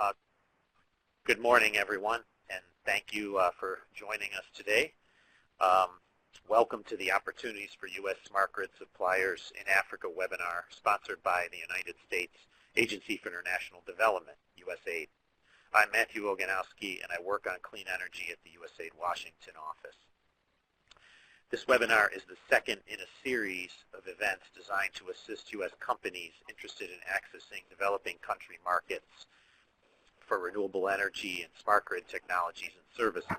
Uh, Good morning, everyone, and thank you for joining us today. Welcome to the Opportunities for U.S. Smart Grid Suppliers in Africa webinar sponsored by the United States Agency for International Development, USAID. I'm Matthew Ogonowski, and I work on clean energy at the USAID Washington office. This webinar is the second in a series of events designed to assist U.S. companies interested in accessing developing country markets for renewable energy and smart grid technologies and services.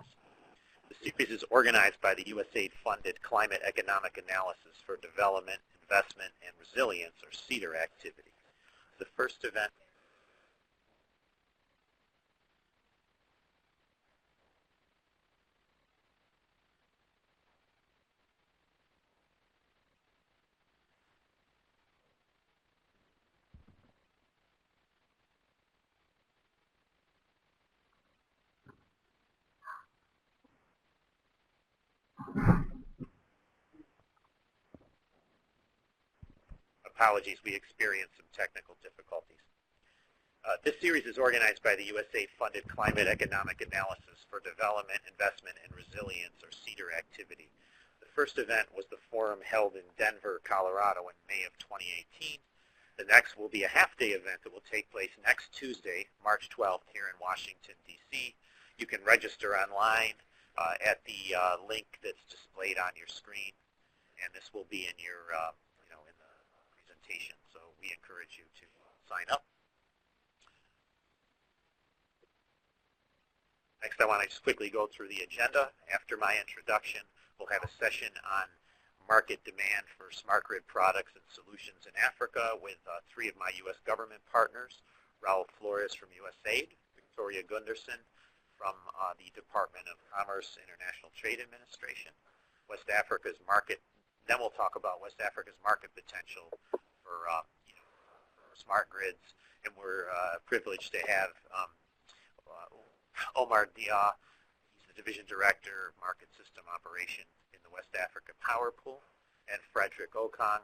The series is organized by the USAID-funded Climate Economic Analysis for Development, Investment, and Resilience, or CEADIR activity. The first event Apologies, we experienced some technical difficulties. This series is organized by the USAID-funded Climate Economic Analysis for Development, Investment, and Resilience, or CEADIR activity. The first event was the forum held in Denver, Colorado in May of 2018. The next will be a half-day event that will take place next Tuesday, March 12th, here in Washington, D.C. You can register online at the link that's displayed on your screen, and this will be in your in the presentation, so we encourage you to sign up. Next, I want to just quickly go through the agenda. After my introduction, we'll have a session on market demand for smart grid products and solutions in Africa with three of my U.S. government partners, Raul Flores from USAID, Victoria Gunderson from the Department of Commerce International Trade Administration, West Africa's market. Then we'll talk about West Africa's market potential for, for smart grids, and we're privileged to have Omar Dia. He's the Division Director, Market System Operation in the West Africa Power Pool, and Frederick Okong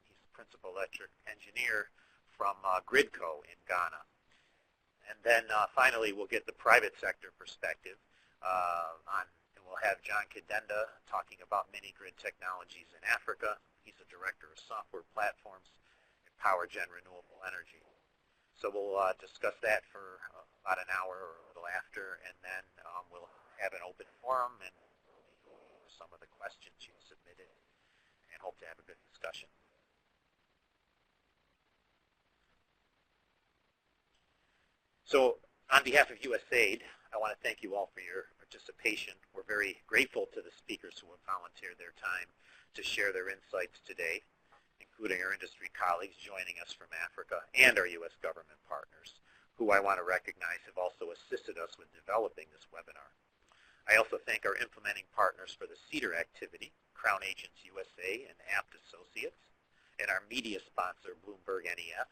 he's Principal Electric Engineer from Gridco in Ghana. And then finally, we'll get the private sector perspective and we'll have John Kadenda talking about mini-grid technologies in Africa. He's the Director of Software Platforms and Power Gen Renewable Energy. So we'll discuss that for about an hour or a little after, and then we'll have an open forum and some of the questions you submitted, and hope to have a good discussion. So on behalf of USAID, I want to thank you all for your participation. We're very grateful to the speakers who have volunteered their time to share their insights today, including our industry colleagues joining us from Africa and our U.S. government partners, who I want to recognize have also assisted us with developing this webinar. I also thank our implementing partners for the CEADIR activity, Crown Agents USA and Apt Associates, and our media sponsor, Bloomberg NEF,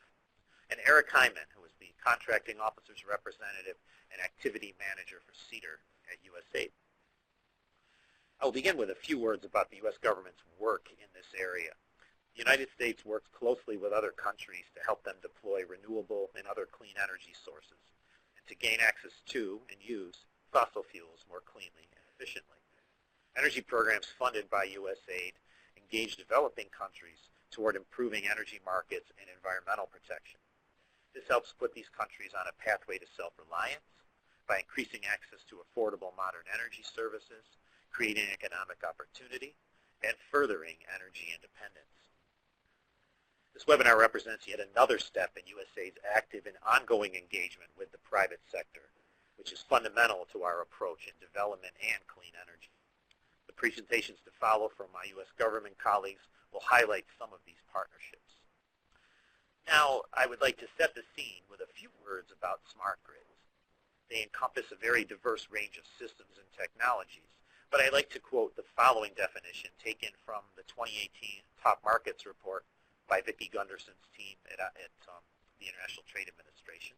and Eric Hyman, who is the Contracting Officer's Representative and Activity Manager for CEADIR at USAID. I will begin with a few words about the U.S. government's work in this area. The United States works closely with other countries to help them deploy renewable and other clean energy sources, and to gain access to and use fossil fuels more cleanly and efficiently. Energy programs funded by USAID engage developing countries toward improving energy markets and environmental protection. This helps put these countries on a pathway to self-reliance by increasing access to affordable modern energy services, creating economic opportunity, and furthering energy independence. This webinar represents yet another step in USAID's active and ongoing engagement with the private sector, which is fundamental to our approach in development and clean energy. The presentations to follow from my U.S. government colleagues will highlight some of these partnerships. Now, I would like to set the scene with a few words about smart grids. They encompass a very diverse range of systems and technologies, but I like to quote the following definition taken from the 2018 Top Markets Report by Vicki Gunderson's team at the International Trade Administration,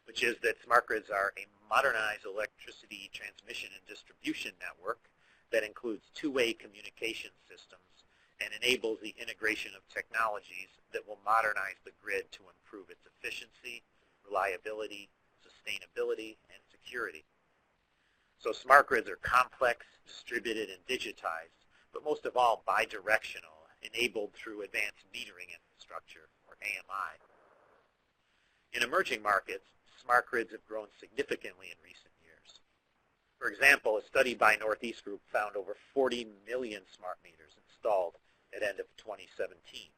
which is that smart grids are a modernized electricity transmission and distribution network that includes two-way communication systems and enables the integration of technologies that will modernize the grid to improve its efficiency, reliability, sustainability and security. So smart grids are complex, distributed, and digitized, but most of all bidirectional, enabled through advanced metering infrastructure, or AMI. In emerging markets, smart grids have grown significantly in recent years. For example, a study by Northeast Group found over 40 million smart meters installed at end of 2017,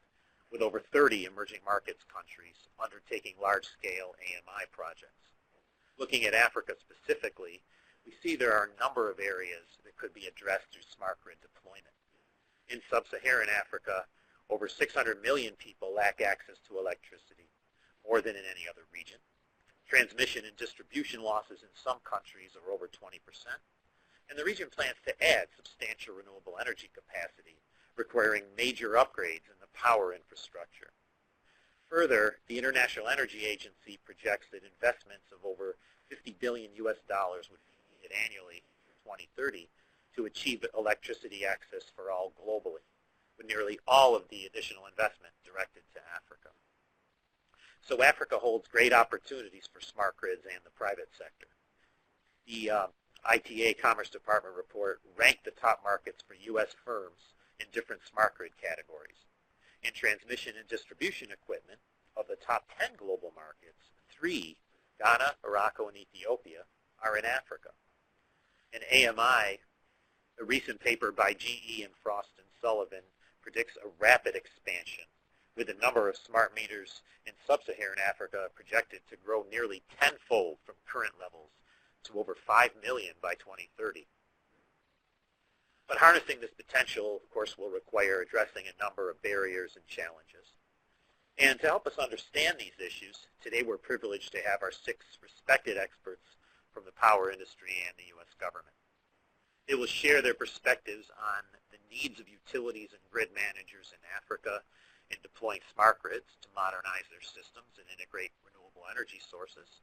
with over 30 emerging markets countries undertaking large-scale AMI projects. Looking at Africa specifically, we see there are a number of areas that could be addressed through smart grid deployment. In sub-Saharan Africa, over 600 million people lack access to electricity, more than in any other region. Transmission and distribution losses in some countries are over 20%, and the region plans to add substantial renewable energy capacity, requiring major upgrades in the power infrastructure. Further, the International Energy Agency projects that investments of over $50 billion would be needed annually through 2030 to achieve electricity access for all globally, with nearly all of the additional investment directed to Africa. So Africa holds great opportunities for smart grids and the private sector. The ITA Commerce Department report ranked the top markets for U.S. firms in different smart grid categories. In transmission and distribution equipment, of the top 10 global markets, 3, Ghana, Morocco, and Ethiopia, are in Africa. In AMI, a recent paper by GE and Frost and Sullivan predicts a rapid expansion, with the number of smart meters in sub-Saharan Africa projected to grow nearly tenfold from current levels to over 5 million by 2030. But harnessing this potential, of course, will require addressing a number of barriers and challenges. And to help us understand these issues, today we're privileged to have our 6 respected experts from the power industry and the U.S. government. They will share their perspectives on the needs of utilities and grid managers in Africa in deploying smart grids to modernize their systems and integrate renewable energy sources,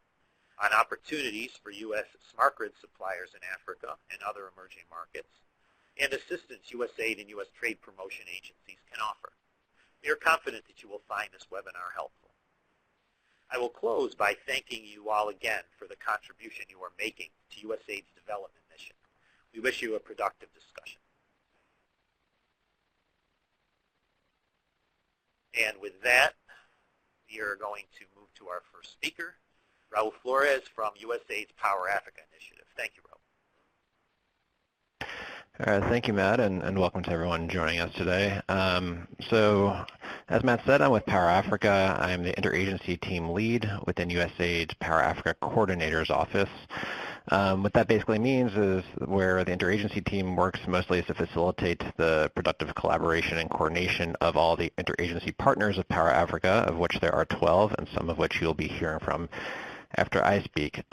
on opportunities for U.S. smart grid suppliers in Africa and other emerging markets, and assistance USAID and U.S. trade promotion agencies can offer. We are confident that you will find this webinar helpful. I will close by thanking you all again for the contribution you are making to USAID's development mission. We wish you a productive discussion. And with that, we are going to move to our first speaker, Raul Flores from USAID's Power Africa Initiative. Thank you, Raul. Thank you, Matt, and welcome to everyone joining us today. So, as Matt said, I'm with Power Africa. I'm the interagency team lead within USAID's Power Africa Coordinator's Office. What that basically means is where the interagency team works mostly is to facilitate the productive collaboration and coordination of all the interagency partners of Power Africa, of which there are 12, and some of which you'll be hearing from after I speak.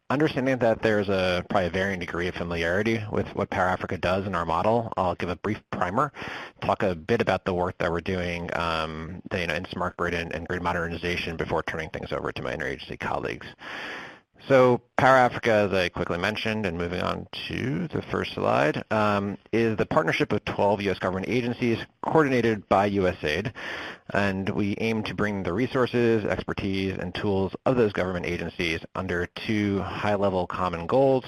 Understanding that there's probably a varying degree of familiarity with what Power Africa does in our model, I'll give a brief primer, talk a bit about the work that we're doing in smart grid and grid modernization before turning things over to my interagency colleagues. So Power Africa, as I quickly mentioned, and moving on to the first slide, is the partnership of 12 U.S. government agencies coordinated by USAID, and we aim to bring the resources, expertise, and tools of those government agencies under 2 high-level common goals,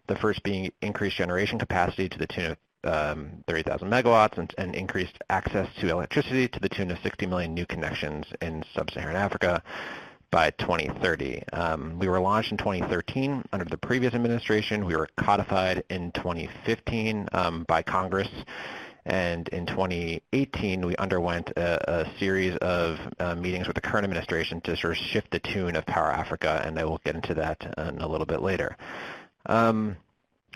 the first being increased generation capacity to the tune of 30,000 megawatts and increased access to electricity to the tune of 60 million new connections in sub-Saharan Africa by 2030. We were launched in 2013 under the previous administration. We were codified in 2015 by Congress, and in 2018 we underwent a series of meetings with the current administration to sort of shift the tune of Power Africa, and I will get into that in a little bit later.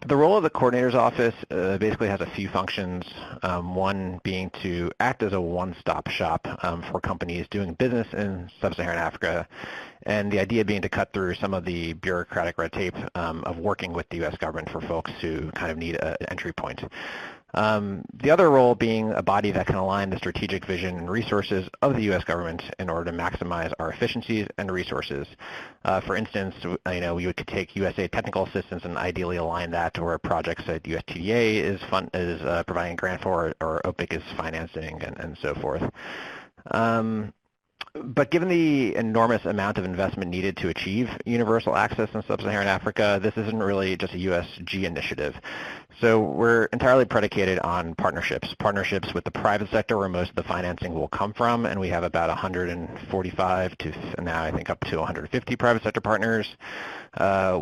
The role of the coordinator's office basically has a few functions, one being to act as a one-stop shop for companies doing business in sub-Saharan Africa, and the idea being to cut through some of the bureaucratic red tape of working with the U.S. government for folks who kind of need an entry point. The other role being a body that can align the strategic vision and resources of the U.S. government in order to maximize our efficiencies and resources. For instance, we could take USAID technical assistance and ideally align that to where projects that USTDA is providing a grant for, or OPIC is financing, and so forth. But given the enormous amount of investment needed to achieve universal access in sub-Saharan Africa, this isn't really just a USG initiative. So we're entirely predicated on partnerships with the private sector where most of the financing will come from, and we have about 145 to now I think up to 150 private sector partners.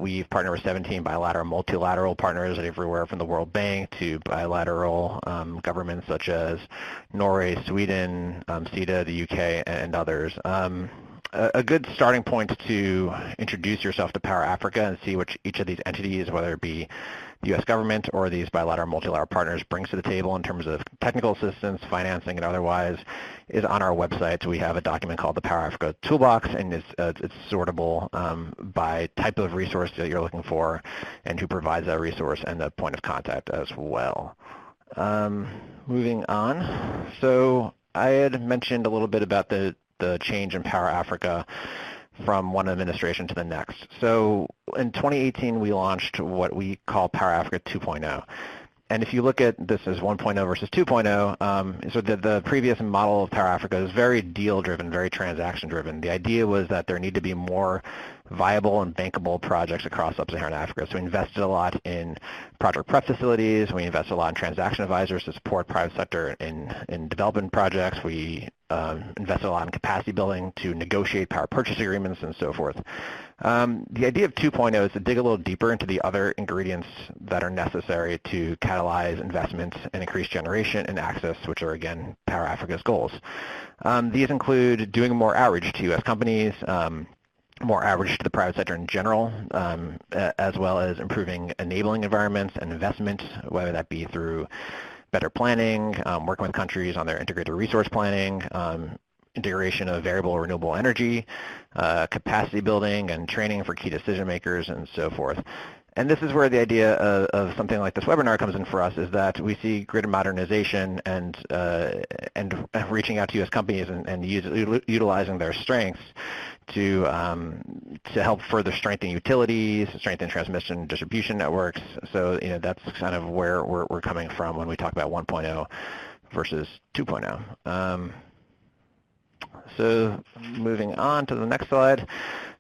We've partnered with 17 bilateral, multilateral partners everywhere from the World Bank to bilateral governments such as Norway, Sweden, CEDIR, the UK, and others. A good starting point to introduce yourself to Power Africa and see what each of these entities, whether it be the U.S. government or these bilateral, multilateral partners, brings to the table in terms of technical assistance, financing, and otherwise, is on our website. So we have a document called the Power Africa Toolbox, and it's sortable by type of resource that you're looking for and who provides that resource and the point of contact as well. Moving on. So I had mentioned a little bit about the change in Power Africa from one administration to the next. So in 2018, we launched what we call Power Africa 2.0. And if you look at this as 1.0 versus 2.0, so the previous model of Power Africa is very deal-driven, very transaction-driven. The idea was that there need to be more viable and bankable projects across sub-Saharan Africa. So we invested a lot in project prep facilities. We invested a lot in transaction advisors to support private sector in development projects. We invested a lot in capacity building to negotiate power purchase agreements and so forth. The idea of 2.0 is to dig a little deeper into the other ingredients that are necessary to catalyze investments and increase generation and access, which are, again, Power Africa's goals. These include doing more outreach to U.S. companies, more outreach to the private sector in general, as well as improving enabling environments and investment, whether that be through better planning, working with countries on their integrated resource planning, integration of variable renewable energy, capacity building and training for key decision makers, and so forth. And this is where the idea of something like this webinar comes in for us, is that we see greater modernization and reaching out to U.S. companies and utilizing their strengths to help further strengthen utilities, strengthen transmission and distribution networks. So that's kind of where we're coming from when we talk about 1.0 versus 2.0. So moving on to the next slide.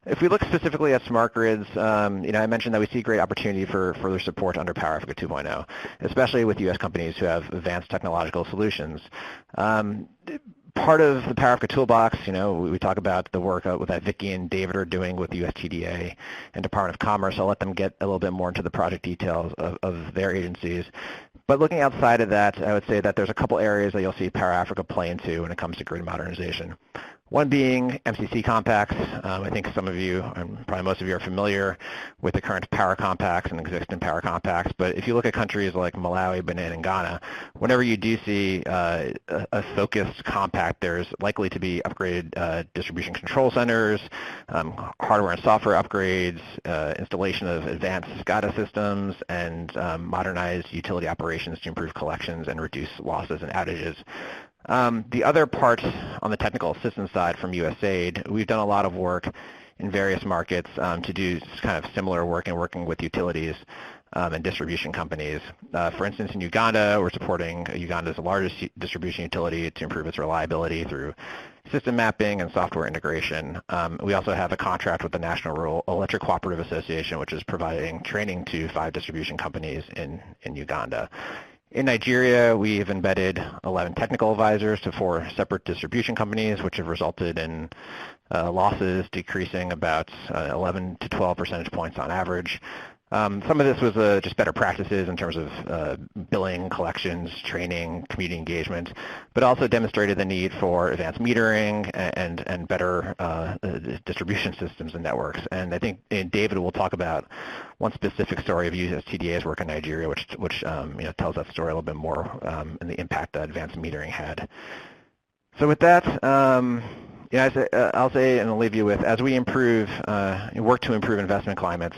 If we look specifically at smart grids, I mentioned that we see great opportunity for further support under Power Africa 2.0, especially with U.S. companies who have advanced technological solutions. Part of the Power Africa Toolbox, we talk about the work that Vicki and David are doing with the USTDA and Department of Commerce. I'll let them get a little bit more into the project details of their agencies. But looking outside of that, I would say that there's a couple areas that you'll see Power Africa play into when it comes to grid modernization. One being MCC compacts. I think some of you, and probably most of you, are familiar with the current power compacts and existing power compacts. But if you look at countries like Malawi, Benin, and Ghana, whenever you do see a focused compact, there's likely to be upgraded distribution control centers, hardware and software upgrades, installation of advanced SCADA systems, and modernized utility operations to improve collections and reduce losses and outages. The other part on the technical assistance side from USAID, we've done a lot of work in various markets to do kind of similar work and working with utilities and distribution companies. For instance, in Uganda, we're supporting Uganda's largest distribution utility to improve its reliability through system mapping and software integration. We also have a contract with the National Rural Electric Cooperative Association, which is providing training to 5 distribution companies in Uganda. In Nigeria, we've embedded 11 technical advisors to 4 separate distribution companies, which have resulted in losses decreasing about 11 to 12 percentage points on average. Some of this was just better practices in terms of billing, collections, training, community engagement, but also demonstrated the need for advanced metering and better distribution systems and networks. And I think David will talk about one specific story of USTDA's work in Nigeria, which tells that story a little bit more and the impact that advanced metering had. So with that, I'll say and I'll leave you with, as we work to improve investment climates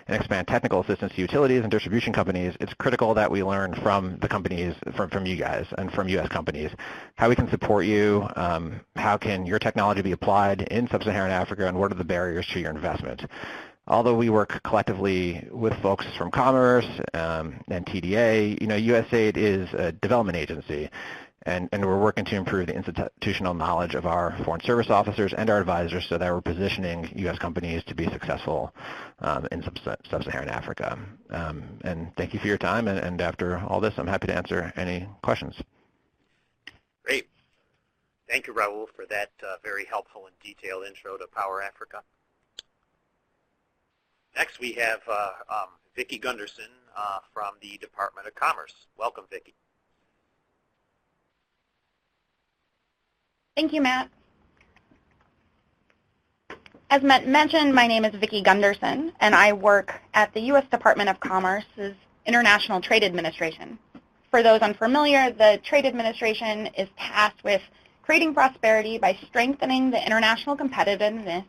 and expand technical assistance to utilities and distribution companies, it's critical that we learn from the companies, from you guys and from U.S. companies, how we can support you, how can your technology be applied in sub-Saharan Africa, and what are the barriers to your investment. Although we work collectively with folks from Commerce and TDA, USAID is a development agency. And we're working to improve the institutional knowledge of our foreign service officers and our advisors so that we're positioning U.S. companies to be successful in sub-Saharan Africa. And thank you for your time, and after all this, I'm happy to answer any questions. Great. Thank you, Raul, for that very helpful and detailed intro to Power Africa. Next, we have Vicki Gunderson from the Department of Commerce. Welcome, Vicki. Thank you, Matt. As Matt mentioned, my name is Vicki Gunderson, and I work at the U.S. Department of Commerce's International Trade Administration. For those unfamiliar, the Trade Administration is tasked with creating prosperity by strengthening the international competitiveness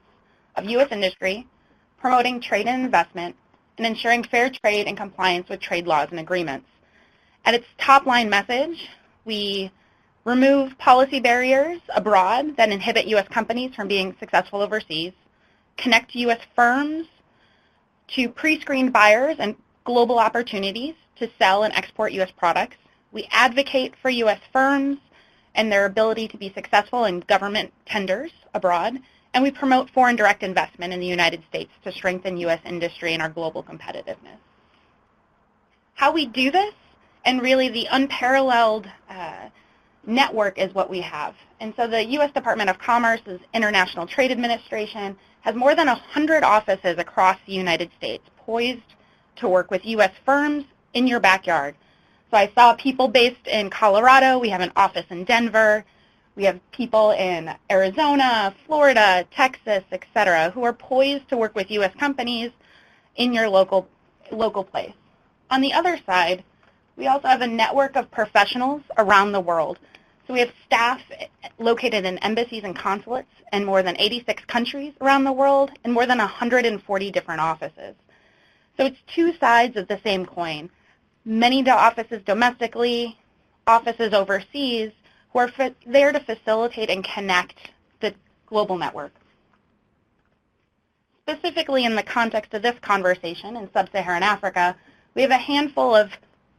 of U.S. industry, promoting trade and investment, and ensuring fair trade and compliance with trade laws and agreements. At its top-line message, we remove policy barriers abroad that inhibit U.S. companies from being successful overseas, connect U.S. firms to pre-screened buyers and global opportunities to sell and export U.S. products. We advocate for U.S. firms and their ability to be successful in government tenders abroad, and we promote foreign direct investment in the United States to strengthen U.S. industry and our global competitiveness. How we do this, and really the unparalleled network is what we have. And so the U.S. Department of Commerce's International Trade Administration has more than 100 offices across the United States poised to work with U.S. firms in your backyard. So I saw people based in Colorado. We have an office in Denver. We have people in Arizona, Florida, Texas, et cetera, who are poised to work with U.S. companies in your local place. On the other side, we also have a network of professionals around the world. So we have staff located in embassies and consulates in more than 86 countries around the world and more than 140 different offices. So it's two sides of the same coin. Many offices domestically, offices overseas, who are there to facilitate and connect the global network. Specifically in the context of this conversation in sub-Saharan Africa, we have a handful of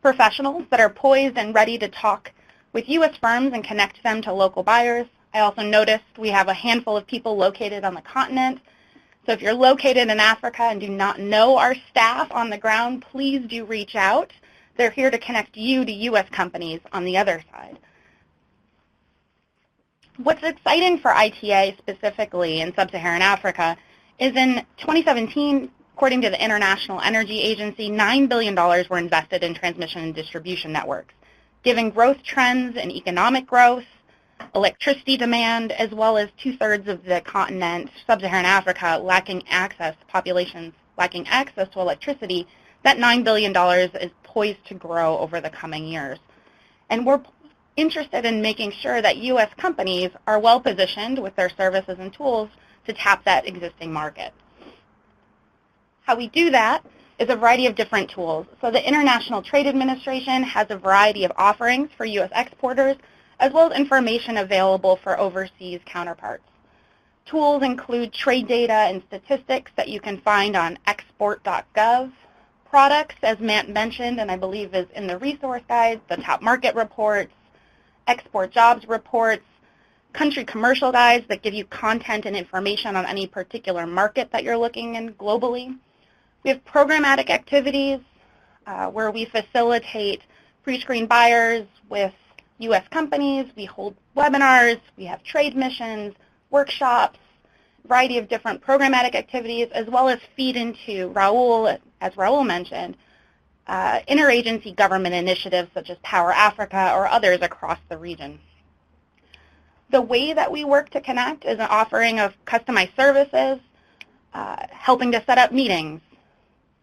professionals that are poised and ready to talk with U.S. firms and connect them to local buyers. I also noticed we have a handful of people located on the continent. So if you're located in Africa and do not know our staff on the ground, please do reach out. They're here to connect you to U.S. companies on the other side. What's exciting for ITA specifically in sub-Saharan Africa is in 2017, according to the International Energy Agency, $9 billion were invested in transmission and distribution networks, giving growth trends in economic growth, electricity demand, as well as two-thirds of the continent, sub-Saharan Africa, populations lacking access to electricity. That $9 billion is poised to grow over the coming years. And we're interested in making sure that U.S. companies are well-positioned with their services and tools to tap that existing market. How we do that is a variety of different tools. So the International Trade Administration has a variety of offerings for U.S. exporters, as well as information available for overseas counterparts. Tools include trade data and statistics that you can find on export.gov, products, as Matt mentioned, and I believe is in the resource guide, the top market reports, export jobs reports, country commercial guides that give you content and information on any particular market that you're looking in globally. We have programmatic activities where we facilitate pre-screened buyers with U.S. companies. We hold webinars. We have trade missions, workshops, a variety of different programmatic activities, as well as feed into Raul, as Raul mentioned, interagency government initiatives such as Power Africa or others across the region. The way that we work to connect is an offering of customized services, helping to set up meetings,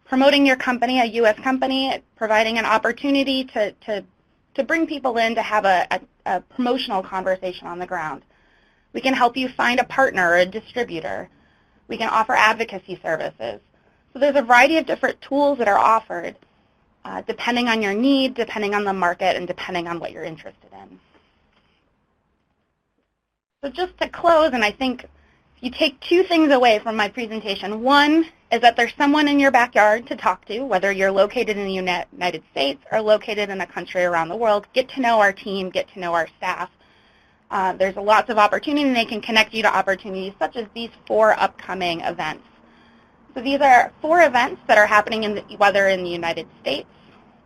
promoting your company, a U.S. company, providing an opportunity to bring people in to have a promotional conversation on the ground. We can help you find a partner or a distributor. We can offer advocacy services. So there's a variety of different tools that are offered depending on your need, depending on the market, and depending on what you're interested in. So just to close, and I think if you take two things away from my presentation, one is that there's someone in your backyard to talk to, whether you're located in the United States or located in a country around the world. Get to know our team, get to know our staff. There's lots of opportunity, and they can connect you to opportunities such as these 4 upcoming events. So these are 4 events that are happening whether in the United States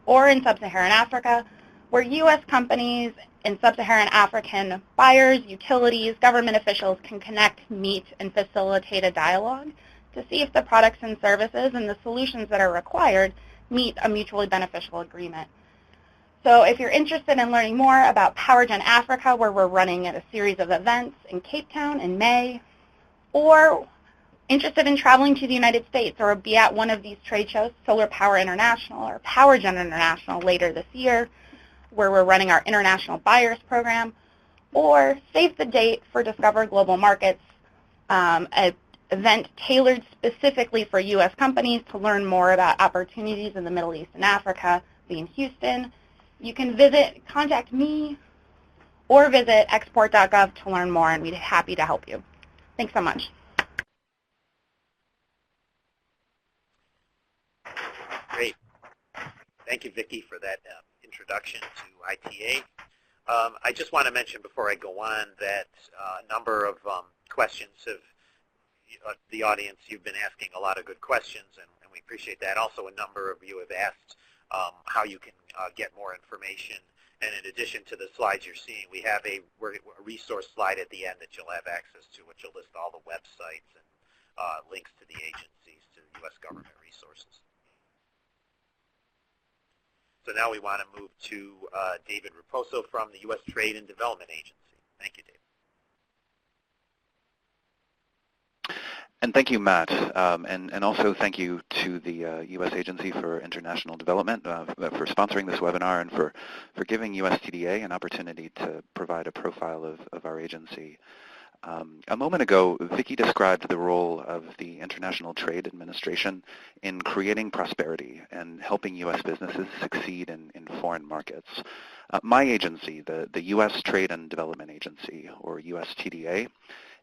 or in sub-Saharan Africa, where U.S. companies and sub-Saharan African buyers, utilities, government officials can connect, meet, and facilitate a dialogue to see if the products and services and the solutions that are required meet a mutually beneficial agreement. So if you're interested in learning more about PowerGen Africa, where we're running a series of events in Cape Town in May, or interested in traveling to the United States or be at one of these trade shows, Solar Power International or PowerGen International later this year, where we're running our International Buyers Program, or save the date for Discover Global Markets, an event tailored specifically for U.S. companies to learn more about opportunities in the Middle East and Africa, be in Houston. You can contact me, or visit export.gov to learn more, and we'd be happy to help you. Thanks so much. Great. Thank you, Vicki, for that introduction to ITA. I just want to mention before I go on that a number of questions have, the audience, you've been asking a lot of good questions, and we appreciate that. Also, a number of you have asked how you can get more information. And in addition to the slides you're seeing, we have a resource slide at the end that you'll have access to, which will list all the websites and links to the agencies, to the U.S. government resources. So now we want to move to David Raposo from the U.S. Trade and Development Agency. Thank you, David. And thank you, Matt, and also thank you to the U.S. Agency for International Development for sponsoring this webinar and for giving USTDA an opportunity to provide a profile of our agency. A moment ago, Vicki described the role of the International Trade Administration in creating prosperity and helping U.S. businesses succeed in foreign markets. My agency, the U.S. Trade and Development Agency, or USTDA,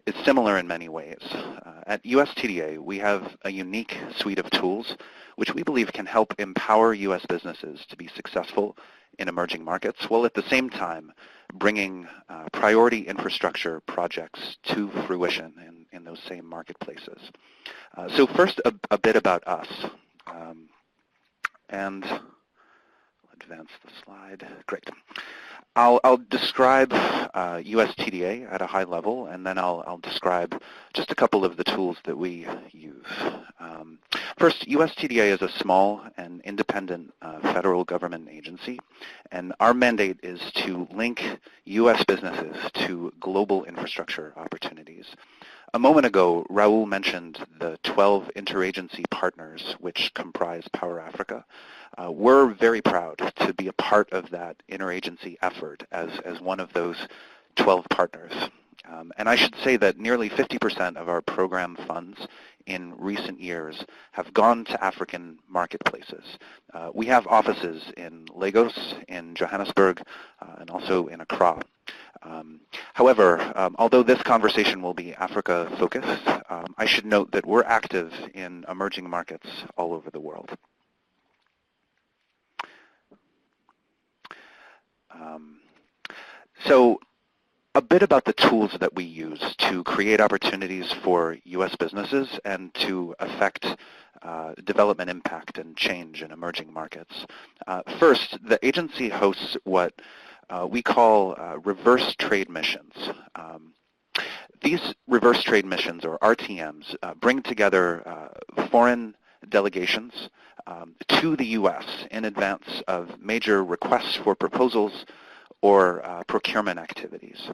is similar in many ways. At USTDA, we have a unique suite of tools which we believe can help empower U.S. businesses to be successful in emerging markets, while at the same time bringing priority infrastructure projects to fruition in those same marketplaces. So first, a bit about us. And I'll advance the slide. Great. I'll describe USTDA at a high level, and then I'll describe just a couple of the tools that we use. First, USTDA is a small and independent federal government agency, and our mandate is to link U.S. businesses to global infrastructure opportunities. A moment ago, Raul mentioned the 12 interagency partners which comprise Power Africa. We're very proud to be a part of that interagency effort as one of those 12 partners. And I should say that nearly 50% of our program funds in recent years have gone to African marketplaces. We have offices in Lagos, in Johannesburg, and also in Accra. However, although this conversation will be Africa-focused, I should note that we're active in emerging markets all over the world. So a bit about the tools that we use to create opportunities for U.S. businesses and to affect development impact and change in emerging markets. First, the agency hosts what we call reverse trade missions. These reverse trade missions, or RTMs, bring together foreign delegations to the U.S. in advance of major requests for proposals or procurement activities.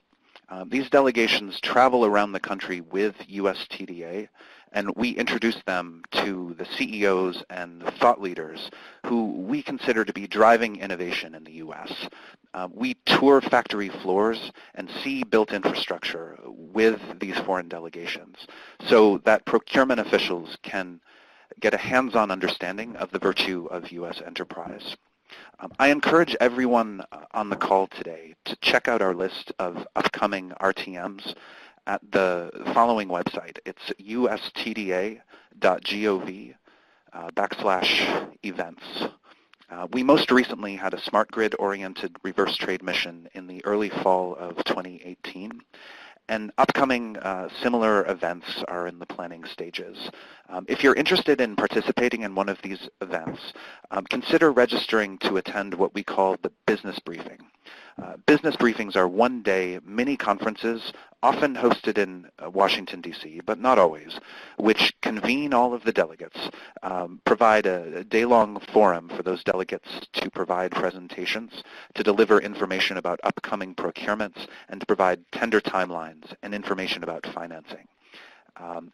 These delegations travel around the country with USTDA, and we introduce them to the CEOs and thought leaders who we consider to be driving innovation in the U.S. We tour factory floors and see built infrastructure with these foreign delegations so that procurement officials can get a hands-on understanding of the virtue of U.S. enterprise. I encourage everyone on the call today to check out our list of upcoming RTMs at the following website. It's ustda.gov/RTMs. events. We most recently had a smart grid-oriented reverse trade mission in the early fall of 2018. And upcoming similar events are in the planning stages. If you're interested in participating in one of these events, consider registering to attend what we call the business briefing. Business briefings are one-day mini conferences, often hosted in Washington, D.C., but not always, which convene all of the delegates, provide a day-long forum for those delegates to provide presentations, to deliver information about upcoming procurements, and to provide tender timelines and information about financing.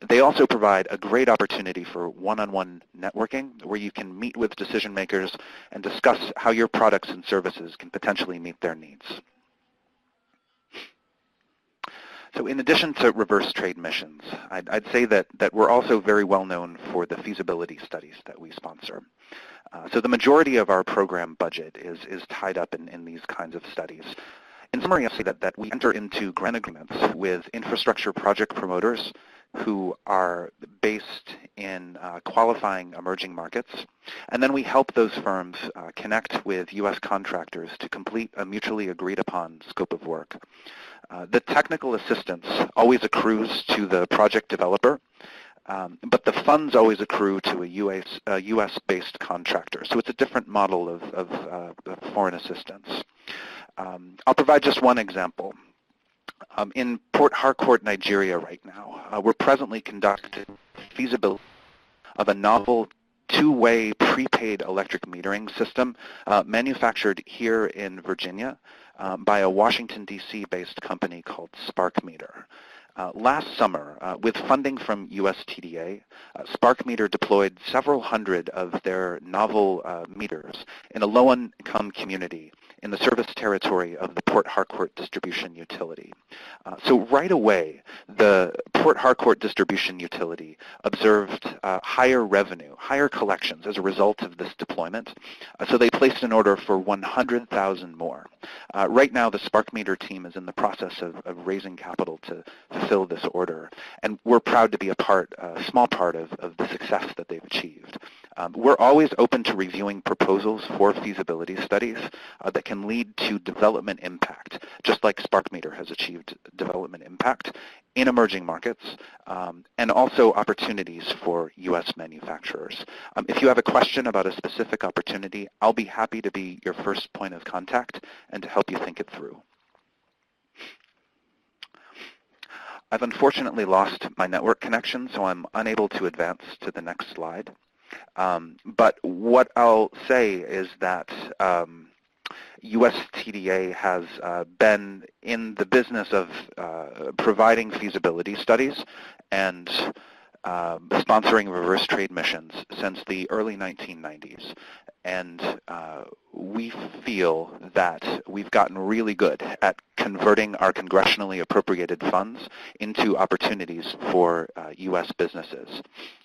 They also provide a great opportunity for one-on-one networking where you can meet with decision makers and discuss how your products and services can potentially meet their needs. So in addition to reverse trade missions, I'd say that we're also very well known for the feasibility studies that we sponsor. So the majority of our program budget is tied up in these kinds of studies. In summary, I'll say that we enter into grant agreements with infrastructure project promoters who are based in qualifying emerging markets, and then we help those firms connect with U.S. contractors to complete a mutually agreed upon scope of work. The technical assistance always accrues to the project developer, but the funds always accrue to a U.S.-based contractor. So it's a different model of foreign assistance. I'll provide just one example. In Port Harcourt, Nigeria right now, we're presently conducting feasibility of a novel two-way prepaid electric metering system manufactured here in Virginia by a Washington, D.C. based company called SparkMeter. Last summer, with funding from USTDA, SparkMeter deployed several hundred of their novel meters in a low-income community in the service territory of the Port Harcourt Distribution Utility. So right away, the Port Harcourt Distribution Utility observed higher revenue, higher collections as a result of this deployment. So they placed an order for 100,000 more. Right now, the SparkMeter team is in the process of raising capital to fulfill this order, and we're proud to be a small part of the success that they've achieved. We're always open to reviewing proposals for feasibility studies that can lead to development impact, just like SparkMeter has achieved development impact in emerging markets, and also opportunities for U.S. manufacturers. If you have a question about a specific opportunity, I'll be happy to be your first point of contact and to help you think it through. I've unfortunately lost my network connection, so I'm unable to advance to the next slide. But what I'll say is that USTDA has been in the business of providing feasibility studies and sponsoring reverse trade missions since the early 1990s. And we feel that we've gotten really good at converting our congressionally appropriated funds into opportunities for U.S. businesses.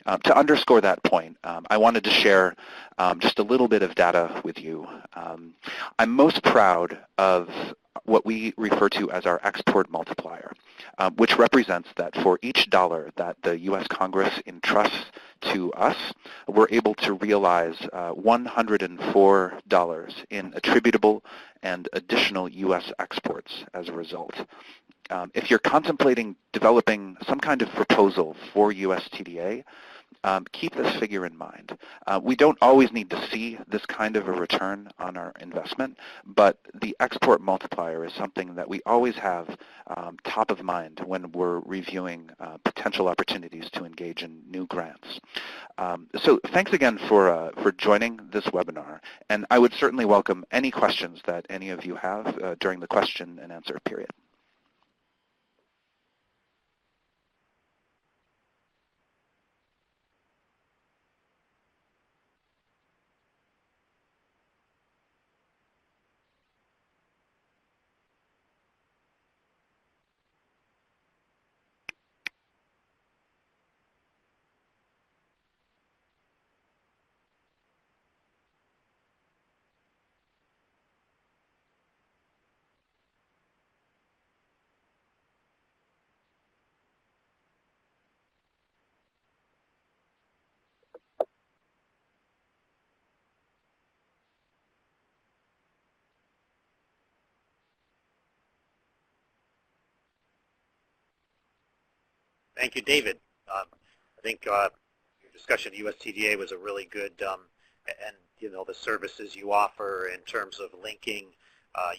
To underscore that point, I wanted to share just a little bit of data with you. I'm most proud of what we refer to as our export multiplier, which represents that for each dollar that the U.S. Congress entrusts to us, we're able to realize $104 in attributable and additional U.S. exports as a result. If you're contemplating developing some kind of proposal for USTDA, keep this figure in mind. We don't always need to see this kind of a return on our investment, but the export multiplier is something that we always have top of mind when we're reviewing potential opportunities to engage in new grants. So thanks again for joining this webinar, and I would certainly welcome any questions that any of you have during the question and answer period. Thank you, David. I think your discussion of USTDA was a really good, and the services you offer in terms of linking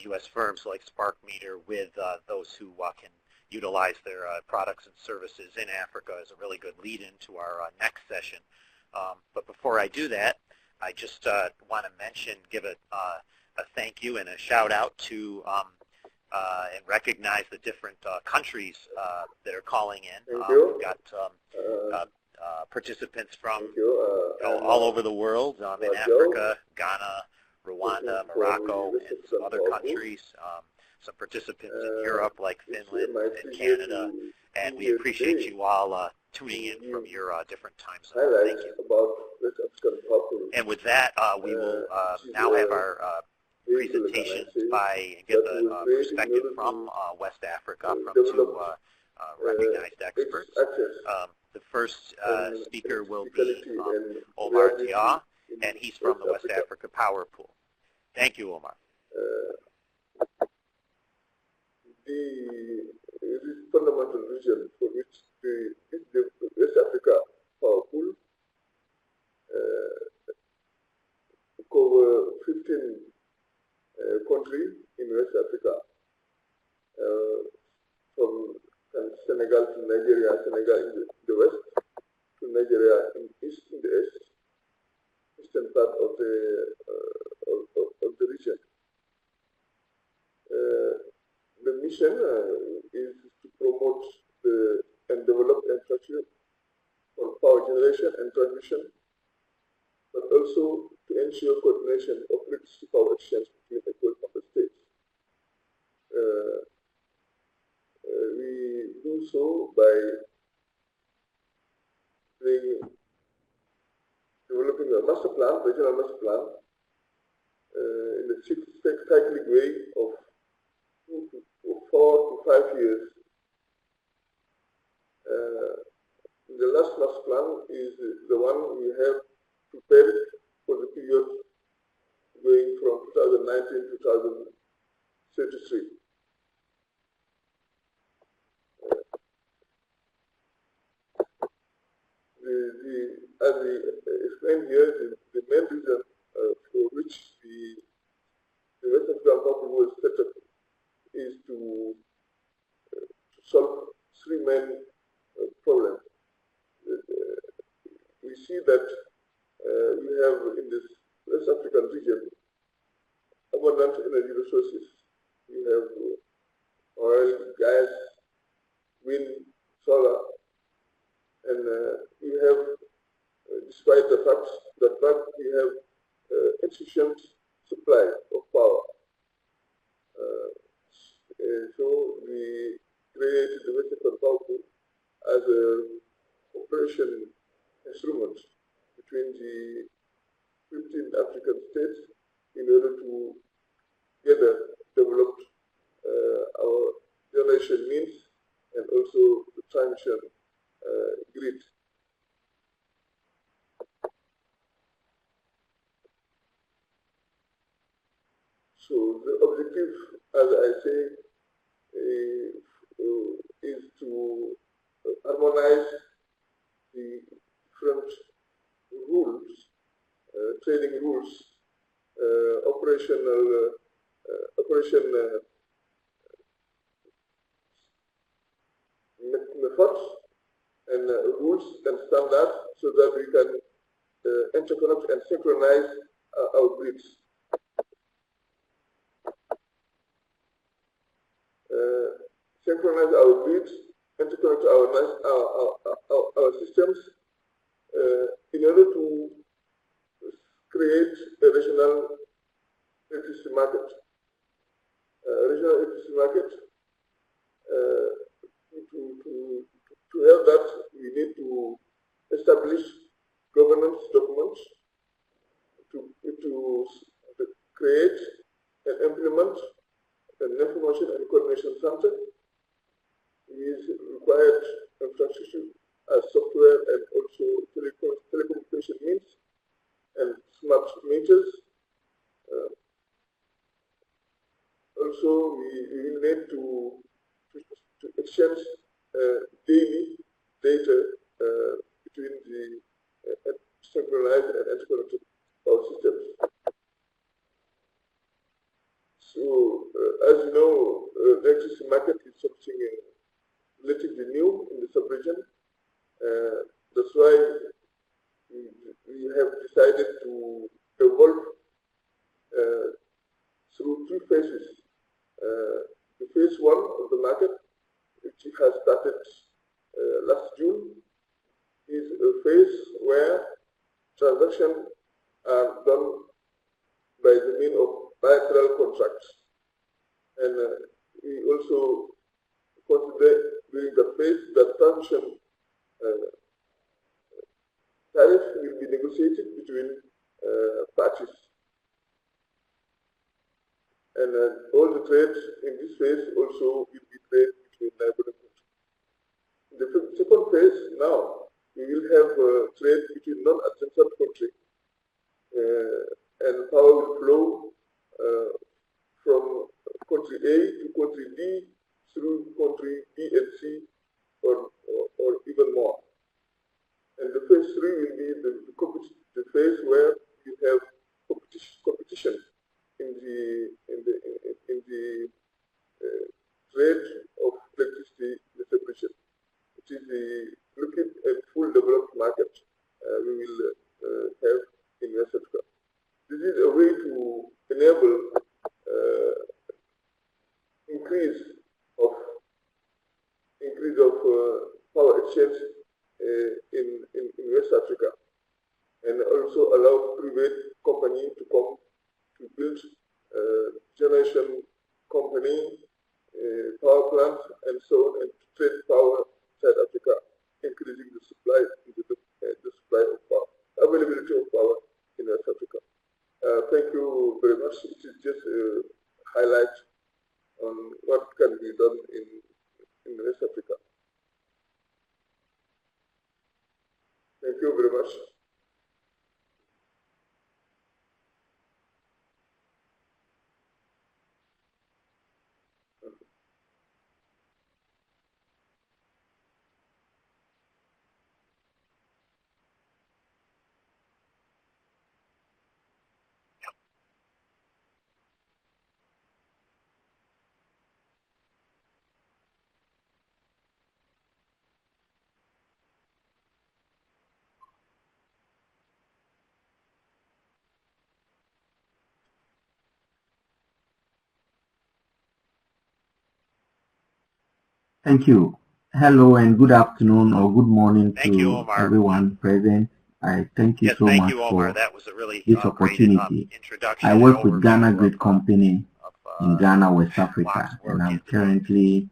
U.S. firms like SparkMeter with those who can utilize their products and services in Africa is a really good lead into our next session. But before I do that, I just want to give a thank you and a shout out to and recognize the different countries that are calling in. We've got participants from all over the world, in Africa, Ghana, Rwanda, Morocco, and some other countries. Some participants in Europe like Finland and Canada, and we appreciate you all tuning in from your different time zones. Thank you. And with that, we will now have our presentations and get the perspective from West Africa from two recognized experts. The first speaker will be Omar Dia, and he's from the West Africa Power Pool. Thank you, Omar. The fundamental vision for which the West Africa Power Pool cover 15 countries in West Africa, from Senegal to Nigeria, Senegal in the west, to Nigeria in the eastern part of the region. The mission is to promote and develop infrastructure for power generation and transmission, but also to ensure coordination of electricity power exchange between equal member states. We do so by developing a master plan, regional master plan, in a cyclic way of 4 to 5 years. The last master plan is the one we have prepared for the period going from 2019 to 2033. As we explained here, the main reason for which the Western Sudan Power was set up is to solve three main problems. We see that we have in this West African region abundant energy resources. We have oil, gas, wind, solar, and we have, despite the fact that we have insufficient supply of power. So we created the West African Power Pool as an operation instrument between the 15 African states in order to together develop our generation means and also the transmission grid. So the objective, as I say, is to harmonize the different rules, trading rules, operation methods and rules and standards so that we can interconnect and synchronize our grids. Synchronize our grids, interconnect our systems in order to create a regional electricity market. Regional electricity market. To have that, we need to establish governance documents to create and implement an information and coordination center. Is required infrastructure as software and also telecommunication means and smart meters. Also, we need to exchange daily electricity market is something relatively new in the sub-region. That's why we have decided to evolve through three phases. The phase one of the market, which has started last June, is a phase where transactions are done by the means of bilateral contracts. And we also consider during the phase that transaction tariff will be negotiated between parties. And all the trade in this phase also will be trade between neighboring countries. In the second phase now, we will have trade between non-adjacent countries, and power will flow from country A to country D through country B and C, or even more. And the phase three will be the phase where you have competition in the trade of electricity distribution, which is looking at full developed market we will have in West Africa. This is a way to enable increase of power exchange in West Africa, and also allow private company to come to build generation company, power plant, and so on, and to trade power inside Africa, increasing the supply, the supply of power, availability of power in West Africa. Thank you very much. It is just a highlight on what can be done in West Africa. Thank you very much. Thank you. Hello and good afternoon or good morning to everyone present. I thank you so much for this opportunity. I work with Ghana Grid Company in Ghana, West Africa, and I'm currently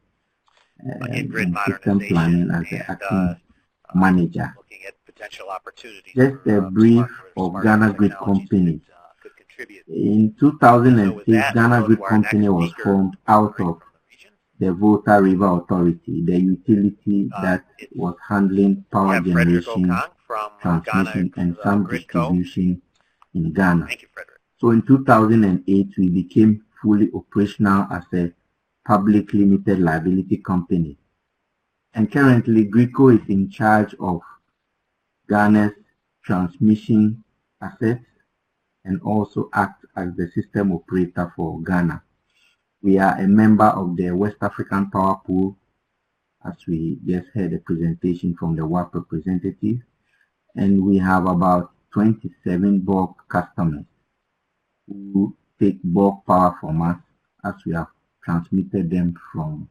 in system planning as the acting manager. Just a brief of Ghana Grid Company. In 2006, Ghana Grid Company was formed out of the Volta River Authority, the utility that was handling power generation, transmission, and some distribution in Ghana. So in 2008, we became fully operational as a public limited liability company. And currently, GRIDCO is in charge of Ghana's transmission assets and also acts as the system operator for Ghana. We are a member of the West African Power Pool, as we just heard a presentation from the WAP representative, and we have about 27 bulk customers who take bulk power from us as we have transmitted them from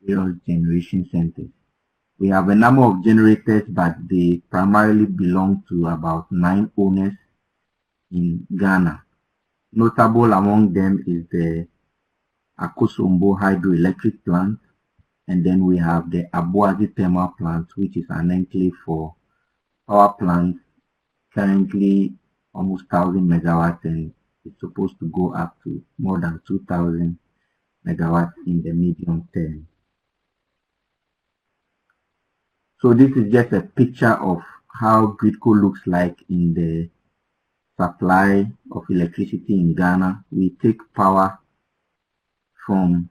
various generation centers. We have a number of generators, but they primarily belong to about 9 owners in Ghana. Notable among them is the Akosombo hydroelectric plant, and then we have the Abuazi thermal plant, which is an enclave for power plants, currently almost 1,000 megawatts, and it's supposed to go up to more than 2,000 megawatts in the medium term. So this is just a picture of how GRIDCO looks like in the supply of electricity in Ghana. We take power from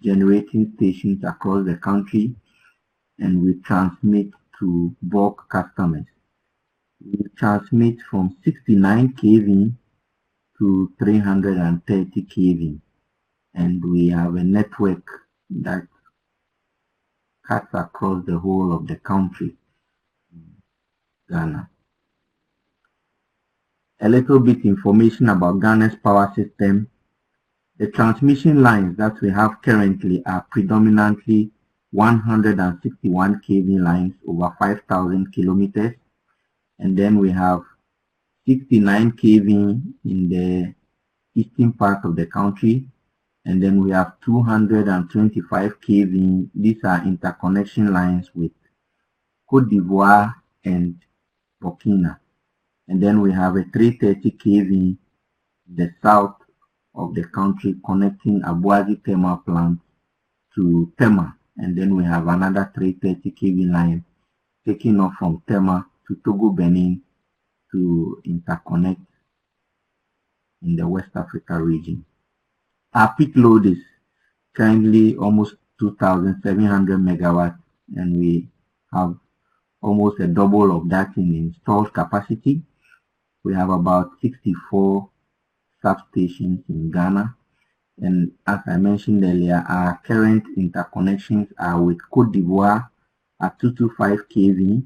generating stations across the country, and we transmit to bulk customers. We transmit from 69 kV to 330 kV. and we have a network that cuts across the whole of the country, Ghana. A little bit information about Ghana's power system. The transmission lines that we have currently are predominantly 161 kV lines over 5,000 kilometers, and then we have 69 kV in the eastern part of the country, and then we have 225 kV. These are interconnection lines with Côte d'Ivoire and Burkina. And then we have a 330 kV in the south of the country connecting Abuazi thermal plant to Tema. And then we have another 330 kV line taking off from Tema to Togo, Benin to interconnect in the West Africa region. Our peak load is currently almost 2,700 megawatts, and we have almost a double of that in installed capacity. We have about 64 substations in Ghana, and as I mentioned earlier, our current interconnections are with Côte d'Ivoire at 225 kV,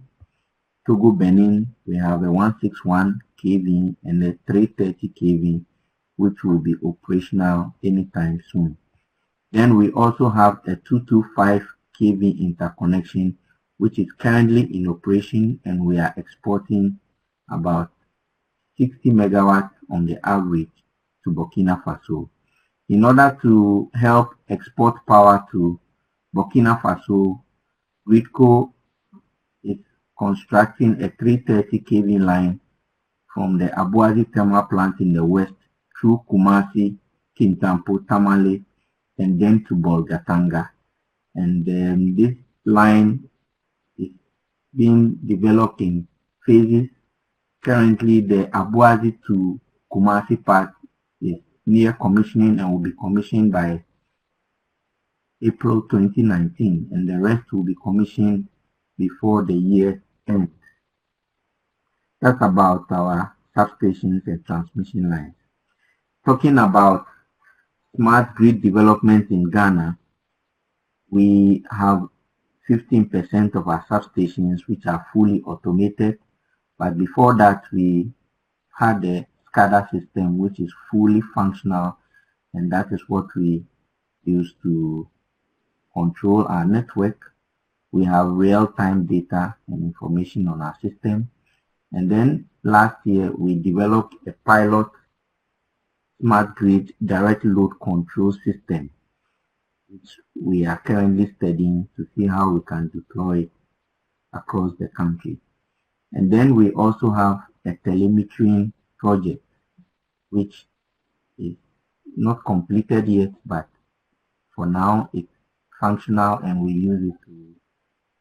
Togo, Benin, we have a 161 kV and a 330 kV, which will be operational anytime soon. Then we also have a 225 kV interconnection, which is currently in operation, and we are exporting about 60 megawatts on the average to Burkina Faso. In order to help export power to Burkina Faso, GRIDCO is constructing a 330 kV line from the Abuazi thermal plant in the west through Kumasi, Kintampo, Tamale, and then to Bolgatanga. And this line is being developed in phases. Currently, the Abuazi to Kumasi part is near commissioning and will be commissioned by April 2019, and the rest will be commissioned before the year ends. That's about our substations and transmission lines. Talking about smart grid development in Ghana, we have 15% of our substations which are fully automated, but before that we had a SCADA system which is fully functional, and that is what we use to control our network. We have real-time data and information on our system. And then last year we developed a pilot smart grid direct load control system, which we are currently studying to see how we can deploy it across the country. And then we also have a telemetry project, which is not completed yet, but for now it's functional, and we use it to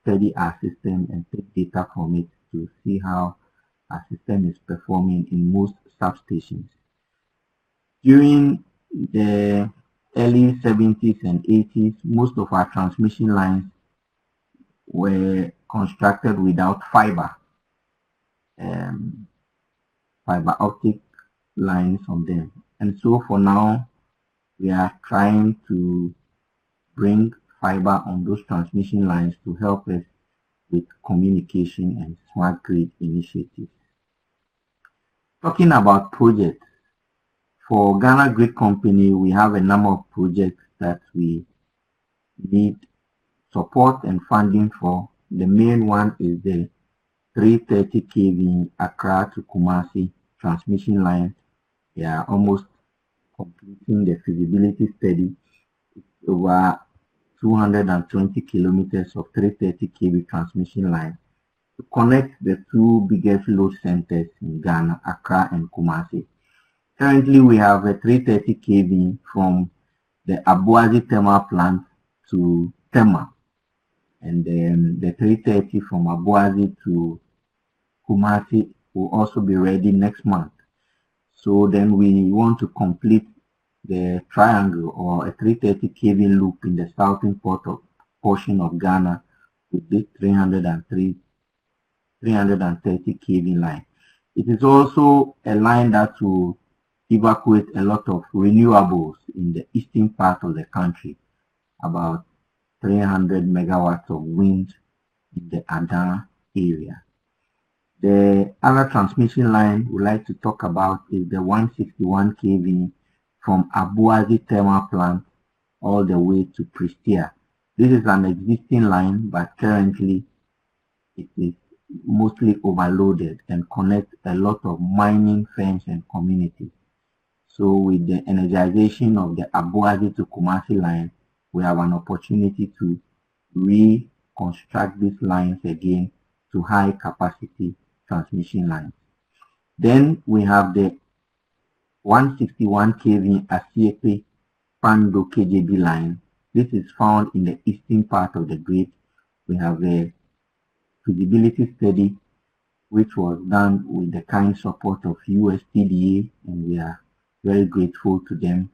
study our system and take data from it to see how our system is performing in most substations. During the early 70s and 80s, most of our transmission lines were constructed without fiber optic lines on them. And so for now, we are trying to bring fiber on those transmission lines to help us with communication and smart grid initiatives. Talking about projects, for Ghana Grid Company, we have a number of projects that we need support and funding for. The main one is the 330 kV Accra to Kumasi transmission line. We are almost completing the feasibility study. It's over 220 kilometers of 330 kV transmission line to connect the two biggest load centers in Ghana, Accra and Kumasi. Currently, we have a 330 kV from the Abuazi thermal plant to Tema, and then the 330 from Abuazi to Kumasi will also be ready next month. So then we want to complete the triangle or a 330 kV loop in the southern portion of Ghana with this 330 kV line. It is also a line that will evacuate a lot of renewables in the eastern part of the country, about 300 megawatts of wind in the Adana area. The other transmission line we'd like to talk about is the 161 kV from Abuazi Thermal Plant all the way to Pristia. This is an existing line, but currently it is mostly overloaded and connects a lot of mining firms and communities. So with the energization of the Abuazi to Kumasi line, we have an opportunity to reconstruct these lines again to high capacity transmission lines. Then we have the 161 kV Asiepe Pando KJB line. This is found in the eastern part of the grid. We have a feasibility study which was done with the kind support of USAID, and we are very grateful to them.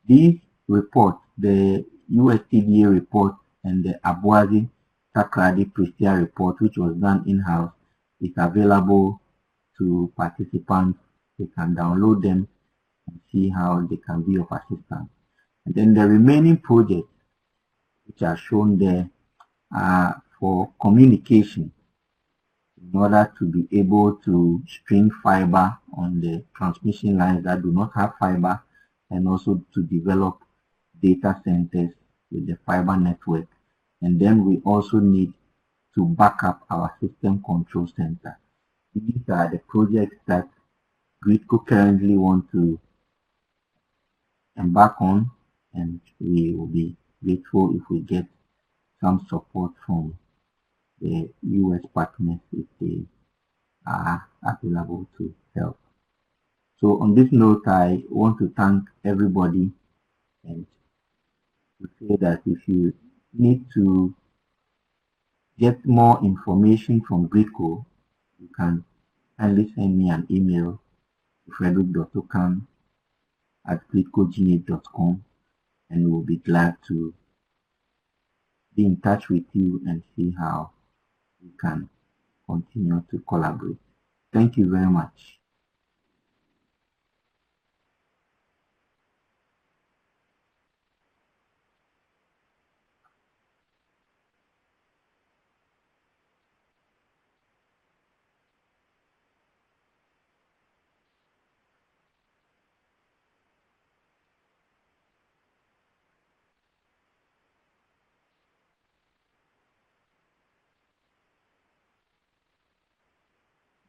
These reports, the USAID report and the Abuazi Takrady Pristia report, which was done in-house, is available to participants. They can download them and see how they can be of assistance. And then the remaining projects, which are shown there, are for communication in order to be able to string fiber on the transmission lines that do not have fiber, and also to develop data centers with the fiber network. And then we also need to back up our system control center. These are the projects that GRIDCO currently want to embark on, and we will be grateful if we get some support from the US partners if they are available to help. So on this note, I want to thank everybody and to say that if you need to get more information from GRIDCO, you can kindly send me an email to frederick.okan@gridcogeniate.com, and we'll be glad to be in touch with you and see how we can continue to collaborate. Thank you very much.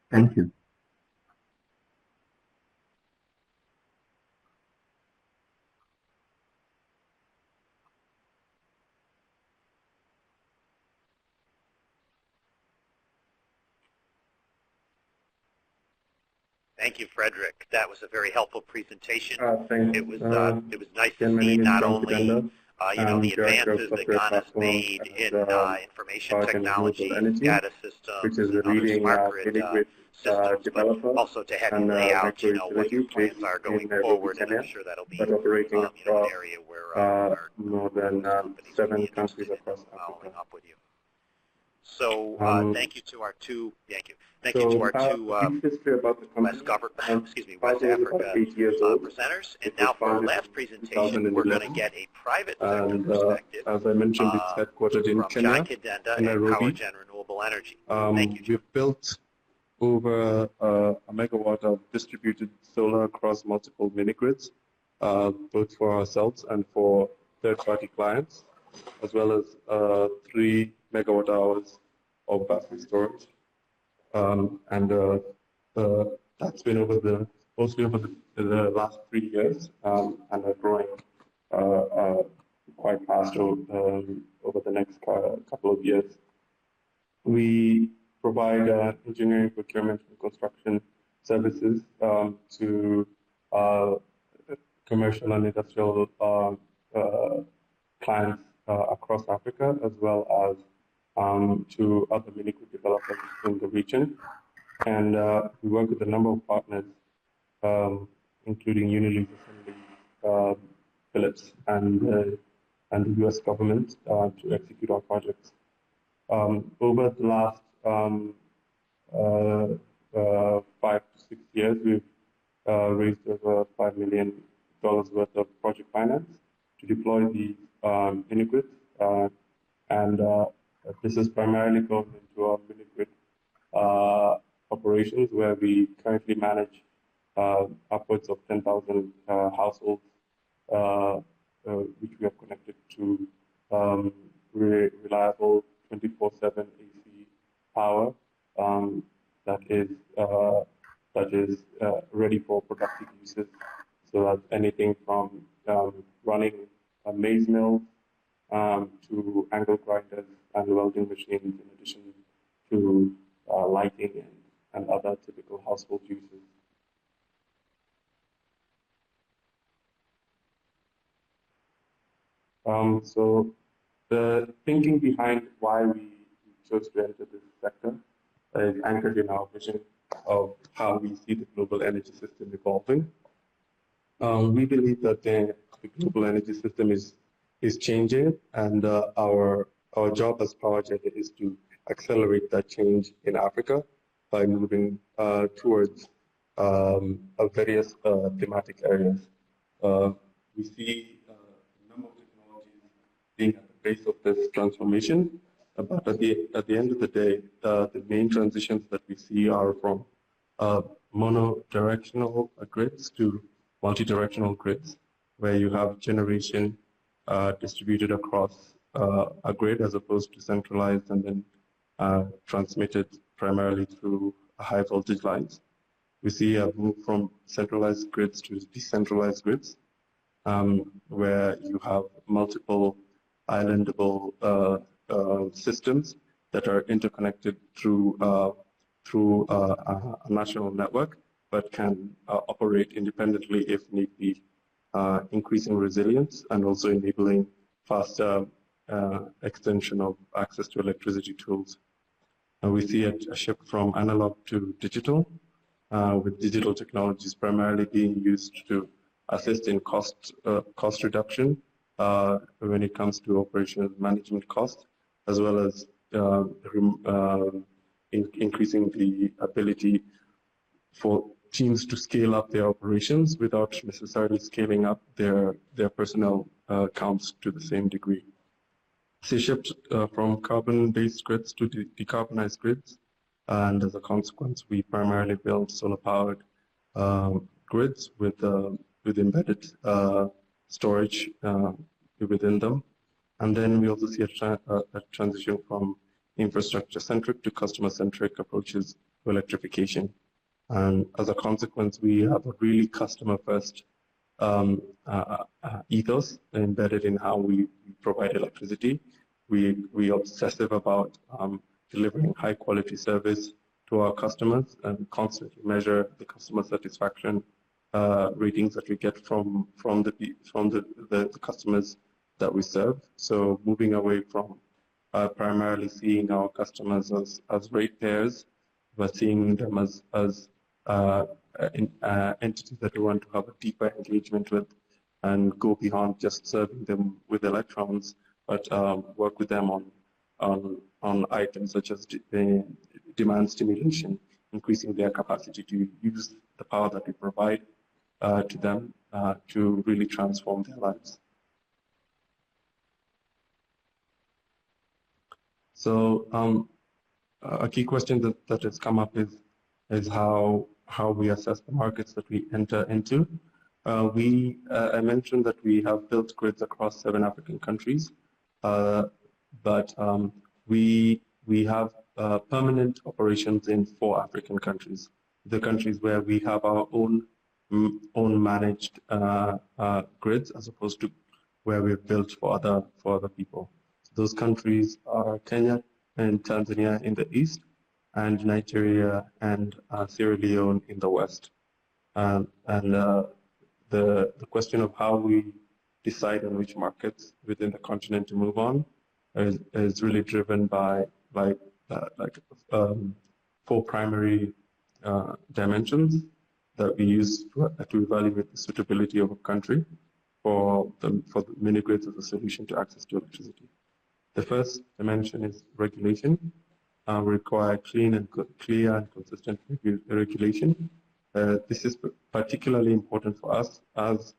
Thank you. Thank you, Frederick. That was a very helpful presentation. Thanks. It was nice to see not only the advances that Ghana has made in information technology, data systems, and other smart grid systems, but also to have you lay out, what your plans are going forward, and I'm sure that'll be, an area where more than 7 countries across Africa. Following up with you. So thank you to our two. Thank you to our two West Africa presenters. And now for our last presentation, we're going to get a private sector perspective as I mentioned, it's headquartered in Kenya, and Nairobi. Power Gen Renewable Energy. Thank you. We've built over a megawatt of distributed solar across multiple mini-grids, both for ourselves and for third-party clients, as well as 3 megawatt hours of battery storage. That's been mostly over the last 3 years, and are growing quite fast over the next couple of years. We provide engineering, procurement, and construction services to commercial and industrial clients across Africa, as well as to other mini-grid developers in the region. And we work with a number of partners, including Unilever, Philips, and the US government to execute our projects. Over the last 5 to 6 years, we've raised over $5 million worth of project finance to deploy these mini-grids. And this is primarily going into our mini-grid operations, where we currently manage upwards of 10,000 households, which we have connected to reliable 24/7 AC power that is ready for productive uses. So that's anything from running maize mills to angle grinders and welding machines, in addition to lighting and other typical household uses. So the thinking behind why we chose to enter this sector is anchored in our vision of how we see the global energy system evolving. We believe that the global energy system is changing, and our job as PowerGen is to accelerate that change in Africa by moving towards various thematic areas. We see a number of technologies being at the base of this transformation, but at the end of the day, the main transitions that we see are from monodirectional grids to multi-directional grids, where you have generation distributed across a grid as opposed to centralized and then transmitted primarily through high voltage lines. We see a move from centralized grids to decentralized grids, where you have multiple islandable systems that are interconnected through a national network, but can operate independently if need be, increasing resilience and also enabling faster extension of access to electricity tools. And we see a shift from analog to digital, with digital technologies primarily being used to assist in cost reduction when it comes to operational management costs, as well as increasing the ability for teams to scale up their operations without necessarily scaling up their personnel counts to the same degree. So shift from carbon-based grids to decarbonized grids, and as a consequence, we primarily build solar-powered grids with embedded storage within them. And then we also see a transition from infrastructure-centric to customer-centric approaches to electrification. And as a consequence, we have a really customer-first ethos embedded in how we provide electricity. We are obsessive about delivering high-quality service to our customers and constantly measure the customer satisfaction ratings that we get from the customers that we serve. So moving away from primarily seeing our customers as ratepayers, but seeing them as entities that we want to have a deeper engagement with and go beyond just serving them with electrons, but work with them on items such as demand stimulation, increasing their capacity to use the power that we provide to them to really transform their lives. So a key question that has come up is how we assess the markets that we enter into. I mentioned that we have built grids across 7 African countries, but we have permanent operations in 4 African countries, the countries where we have our own managed grids as opposed to where we've built for other people. So those countries are Kenya and Tanzania in the east, and Nigeria and Sierra Leone in the west. And the question of how we decide on which markets within the continent to move on is really driven by 4 primary dimensions that we use to evaluate the suitability of a country for the mini-grids as a solution to access to electricity. The first dimension is regulation. We require clear and consistent regulation This is particularly important for us as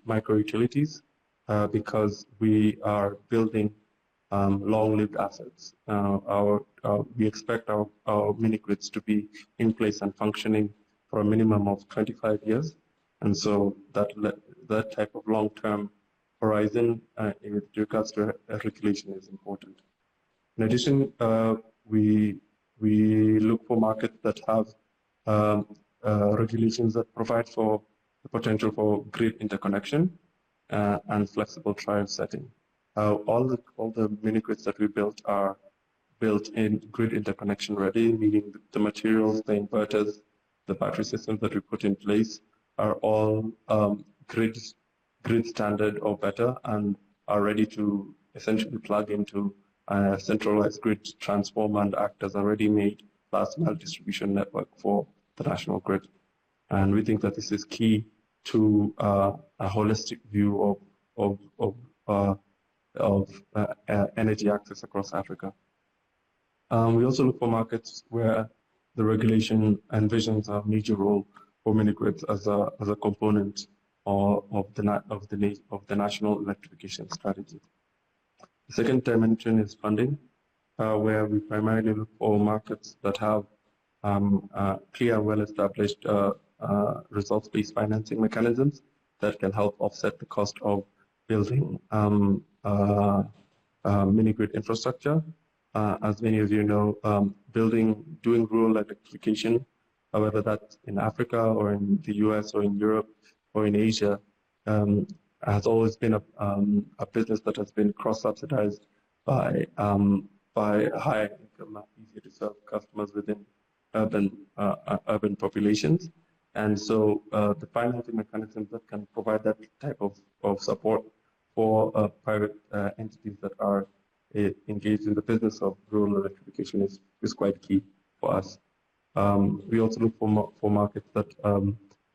micro utilities because we are building long-lived assets. We expect our mini-grids to be in place and functioning for a minimum of 25 years. And so that type of long-term horizon with regards to regulation is important. In addition, we look for markets that have regulations that provide for the potential for grid interconnection and flexible trial setting. All the mini-grids that we built are built in grid interconnection ready, meaning the materials, the inverters, the battery systems that we put in place are all grid standard or better and are ready to essentially plug into a centralized grid transformer and act as a ready-made last mile distribution network for the national grid. And we think that this is key to a holistic view of energy access across Africa. We also look for markets where the regulation envisions a major role for mini-grids as a component of the national electrification strategy. The second dimension is funding, where we primarily look for markets that have clear, well-established results-based financing mechanisms that can help offset the cost of building mini-grid infrastructure. As many of you know, doing rural electrification, whether that's in Africa or in the US or in Europe or in Asia, has always been a business that has been cross-subsidized by high income, easier to serve customers within urban populations. And so the financing mechanisms that can provide that type of support for private entities that are engaged in the business of rural electrification is quite key for us. We also look for markets that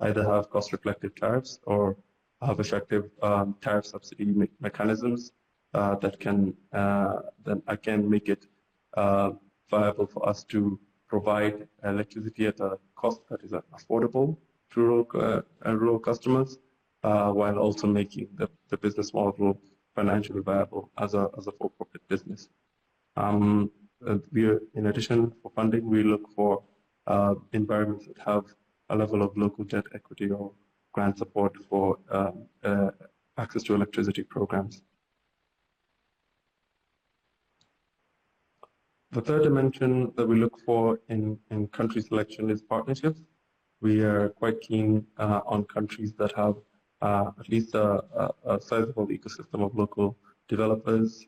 either have cost-reflective tariffs or have effective tariff subsidy mechanisms that can then again make it viable for us to provide electricity at a cost that is affordable to rural customers, while also making the business model financially viable as a for-profit business. In addition, for funding, we look for environments that have a level of local debt equity or grant support for access to electricity programs. The third dimension that we look for in country selection is partnerships. We are quite keen on countries that have at least a sizable ecosystem of local developers,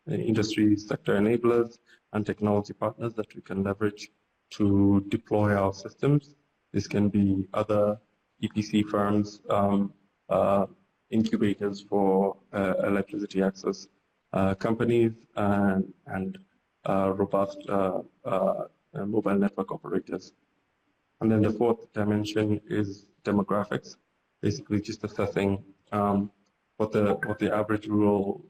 industry sector enablers, and technology partners that we can leverage to deploy our systems. This can be other EPC firms, incubators for electricity access companies, and robust mobile network operators. And then the fourth dimension is demographics, basically just assessing what the average rural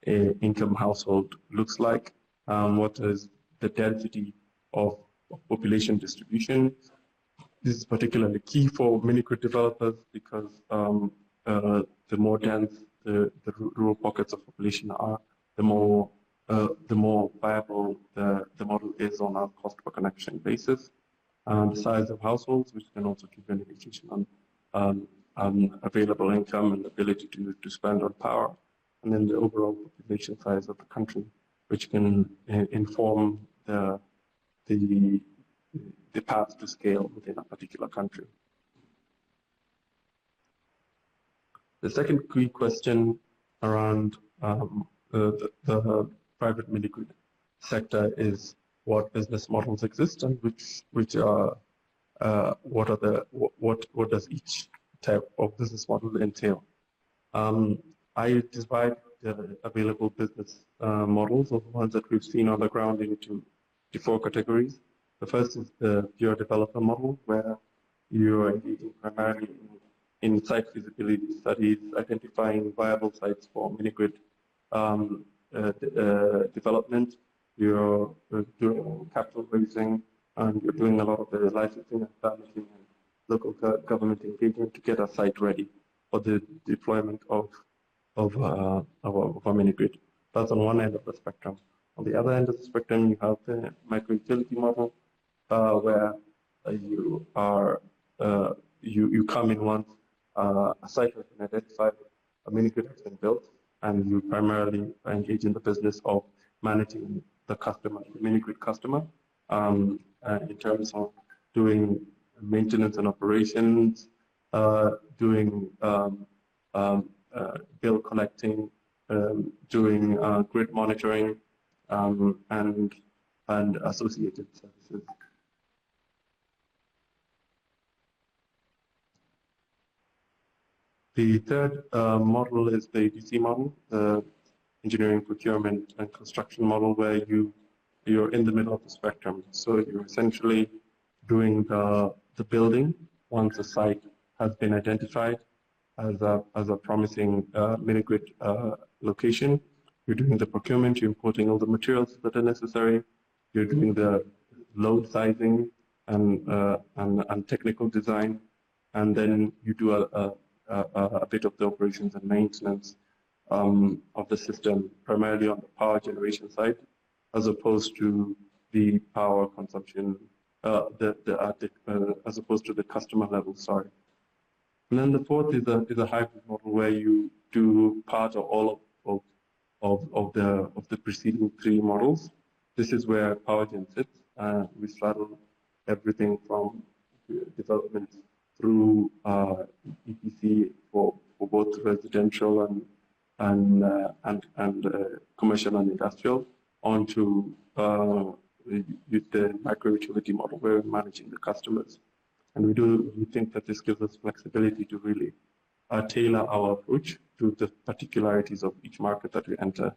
income household looks like, what is the density of population distribution. This is particularly key for mini-grid developers because the more dense the rural pockets of population are, the more viable the model is on a cost per connection basis. The size of households, which can also give an indication on available income and ability to spend on power, and then the overall population size of the country, which can inform the path to scale within a particular country. The second key question around the private mini-grid sector is what business models exist and what does each type of business model entail. I divide the available business models, or the ones that we've seen on the ground, into four categories. The first is the pure developer model, where you are engaging primarily in site feasibility studies, identifying viable sites for mini-grid development, you're doing capital raising, and you're doing a lot of the licensing and permitting and local government engagement to get a site ready for the deployment of a mini-grid. That's on one end of the spectrum. On the other end of the spectrum, you have the micro-utility model, where you come in once a site has been identified, a mini-grid has been built, and you primarily engage in the business of managing the customer, the mini-grid customer, in terms of doing maintenance and operations, doing bill collecting, doing grid monitoring, and associated services. The third model is the EPC model, the engineering, procurement, and construction model, where you're in the middle of the spectrum. So you're essentially doing the building once a site has been identified as a promising mini-grid location. You're doing the procurement, you're importing all the materials that are necessary, you're doing the load sizing and technical design, and then you do a bit of the operations and maintenance of the system, primarily on the power generation side, as opposed to the power consumption, as opposed to the customer level, sorry. And then the fourth is a hybrid model where you do part or all of the preceding three models. This is where PowerGen sits. We straddle everything from development through EPC for both residential and commercial and industrial, onto the micro-utility model where we're managing the customers. And we think that this gives us flexibility to really tailor our approach to the particularities of each market that we enter.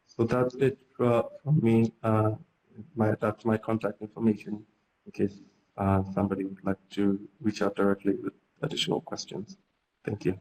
So that's it from me. That's my contact information in case somebody would like to reach out directly with additional questions. Thank you.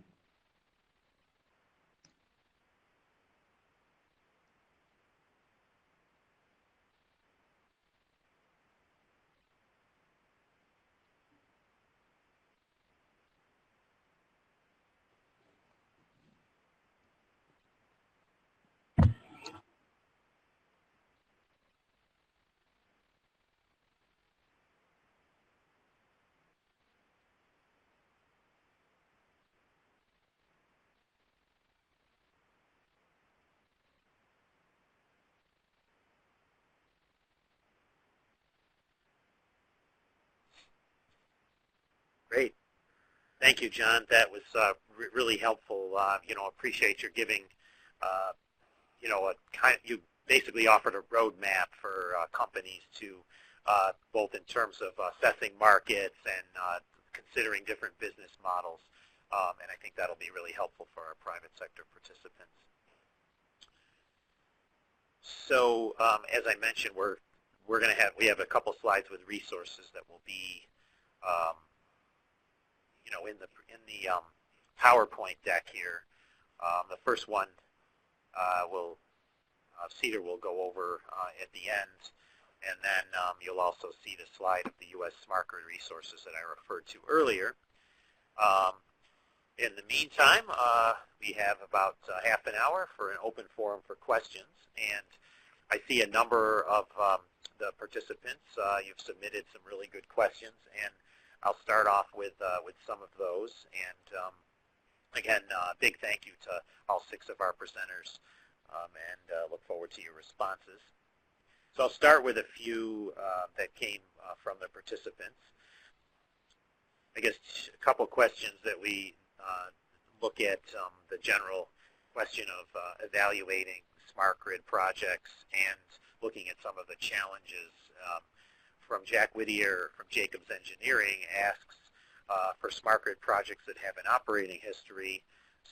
Great. Thank you, John. That was really helpful. Appreciate your giving, you basically offered a roadmap for companies to, both in terms of assessing markets and considering different business models. And I think that'll be really helpful for our private sector participants. So as I mentioned, we have a couple slides with resources that will be in the PowerPoint deck here. The first one CEADIR will go over at the end, and then you'll also see the slide of the U.S. Smart Grid resources that I referred to earlier. In the meantime, we have about half an hour for an open forum for questions, and I see a number of the participants. You've submitted some really good questions, and I'll start off with some of those. And again, big thank you to all 6 of our presenters, and look forward to your responses. So I'll start with a few that came from the participants. I guess a couple questions that we look at, the general question of evaluating smart grid projects and looking at some of the challenges. From Jack Whittier from Jacobs Engineering asks, for smart grid projects that have an operating history,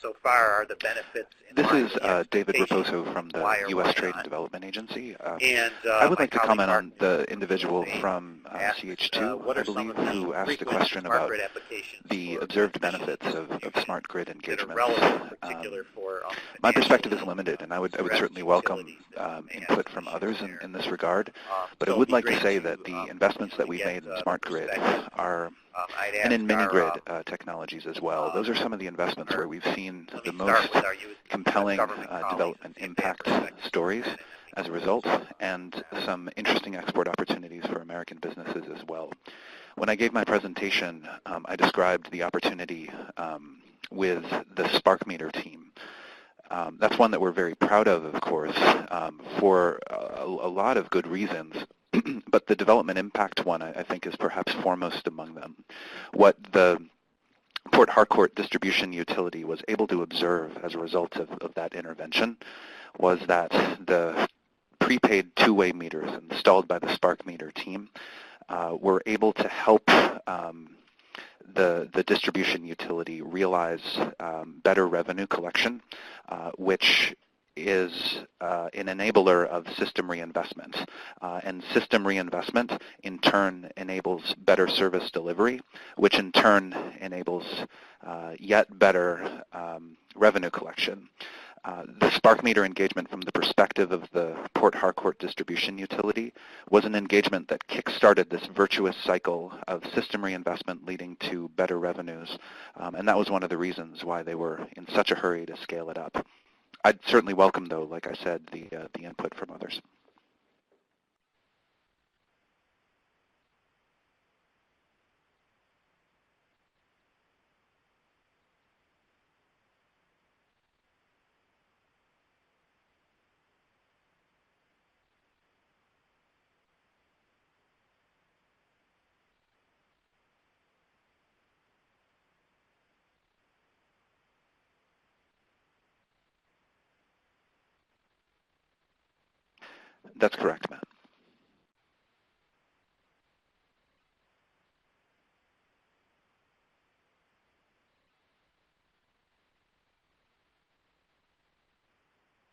so far are the benefits in This line is with David expectations? Raposo from the Why or U.S. why Trade not? and Development Agency. And I would my like to colleague comment Mark on the individual from asks, CH2, what I are some believe, of the who asked a frequent question smart about grid applications the for observed transmission benefits of distribution smart grid that are engagements. relevant in particular for My perspective is financially limited, and I would stressed certainly welcome utilities that may have input some from issues others there. in this regard. But So I it'd would be like to great say that the investments that we've get, made in the smart grid perspective. are, I'd and in ask mini-grid our, technologies as well. Those are some of the investments where we've seen let the me start most with our compelling government colleagues development and see if they have impact perspectives. stories as a result, and some interesting export opportunities for American businesses as well. When I gave my presentation, I described the opportunity with the Spark Meter team. That's one that we're very proud of course, for a lot of good reasons. But the development impact one, I think, is perhaps foremost among them. What the Port Harcourt distribution utility was able to observe as a result of that intervention was that the prepaid two-way meters installed by the Spark Meter team were able to help the distribution utility realize better revenue collection, which is an enabler of system reinvestment. And system reinvestment in turn enables better service delivery, which in turn enables yet better revenue collection. The Spark Meter engagement from the perspective of the Port Harcourt distribution utility was an engagement that kick-started this virtuous cycle of system reinvestment leading to better revenues. And that was one of the reasons why they were in such a hurry to scale it up. I'd certainly welcome, though, like I said, the input from others. That's correct, Matt.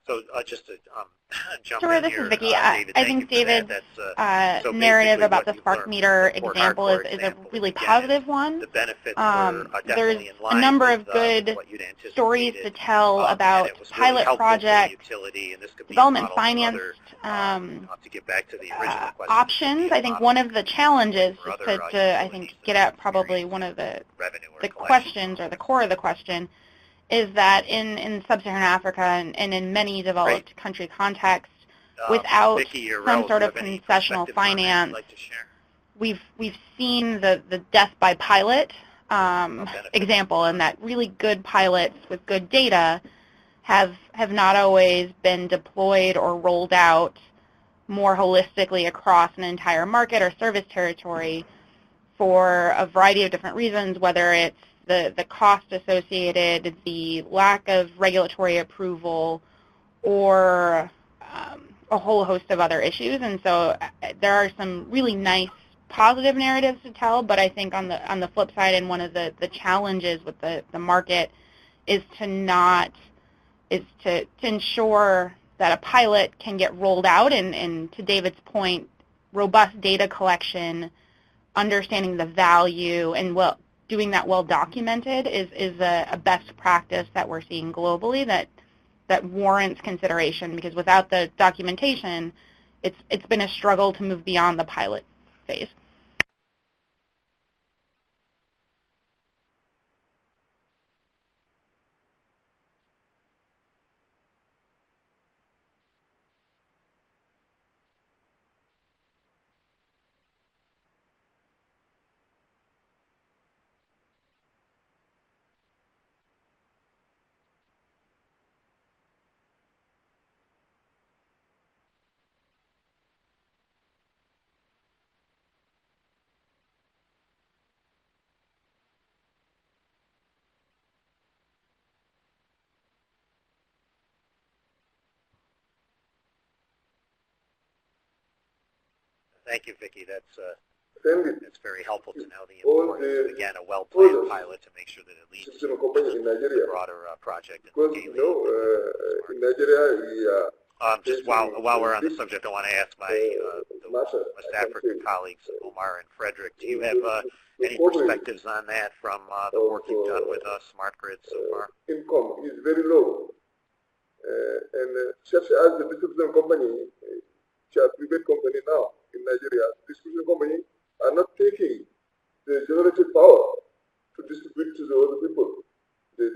So just to jump Sure, in this here, is Vicki. David, I think David's so narrative about the Spark Meter example is a example, really again, positive one. The benefits were There's definitely in line a number with, of good what you'd anticipated. stories to tell about and it was pilot really helpful for the projects, utility, and this could be a development model for finance other, to get back to the original question, options. I think one of the challenges, just to I think get at probably one of the questions or the core of the question, is that in sub-Saharan Africa and in many developed country contexts, without Vicki, some sort of concessional finance, we've seen the death by pilot example, and that really good pilots with good data have not always been deployed or rolled out more holistically across an entire market or service territory for a variety of different reasons, whether it's the cost associated, the lack of regulatory approval, or a whole host of other issues. And so there are some really nice positive narratives to tell, but I think on the flip side, and one of the challenges with the market is to ensure that a pilot can get rolled out, and to David's point, robust data collection, understanding the value, and doing that well documented is a best practice that we're seeing globally that warrants consideration, because without the documentation, it's been a struggle to move beyond the pilot phase. Thank you, Vicki. That's it's very helpful to know the importance, again, a well-planned pilot to make sure that it leads to a broader project. Because, you know, in Nigeria, we just while we're on the subject, I want to ask my West African colleagues, Omar and Frederick, do you have any perspectives on that from the work you've done with Smart Grid so far? Income is very low. And such as the distribution company, which are private company now in Nigeria, distribution company are not taking the generative power to distribute to the other people. The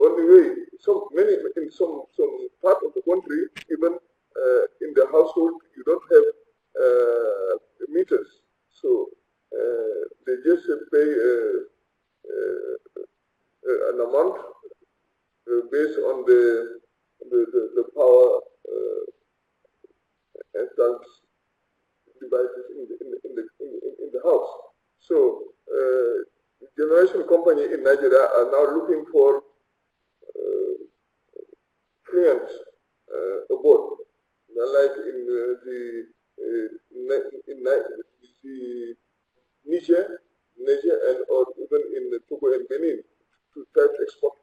only way, in some part of the country, even in the household, you don't have meters. So they just pay an amount based on the power installed devices in the house. So generation company in Nigeria are now looking for clients abroad, like in Niger, and or even in Togo and Benin, to try to export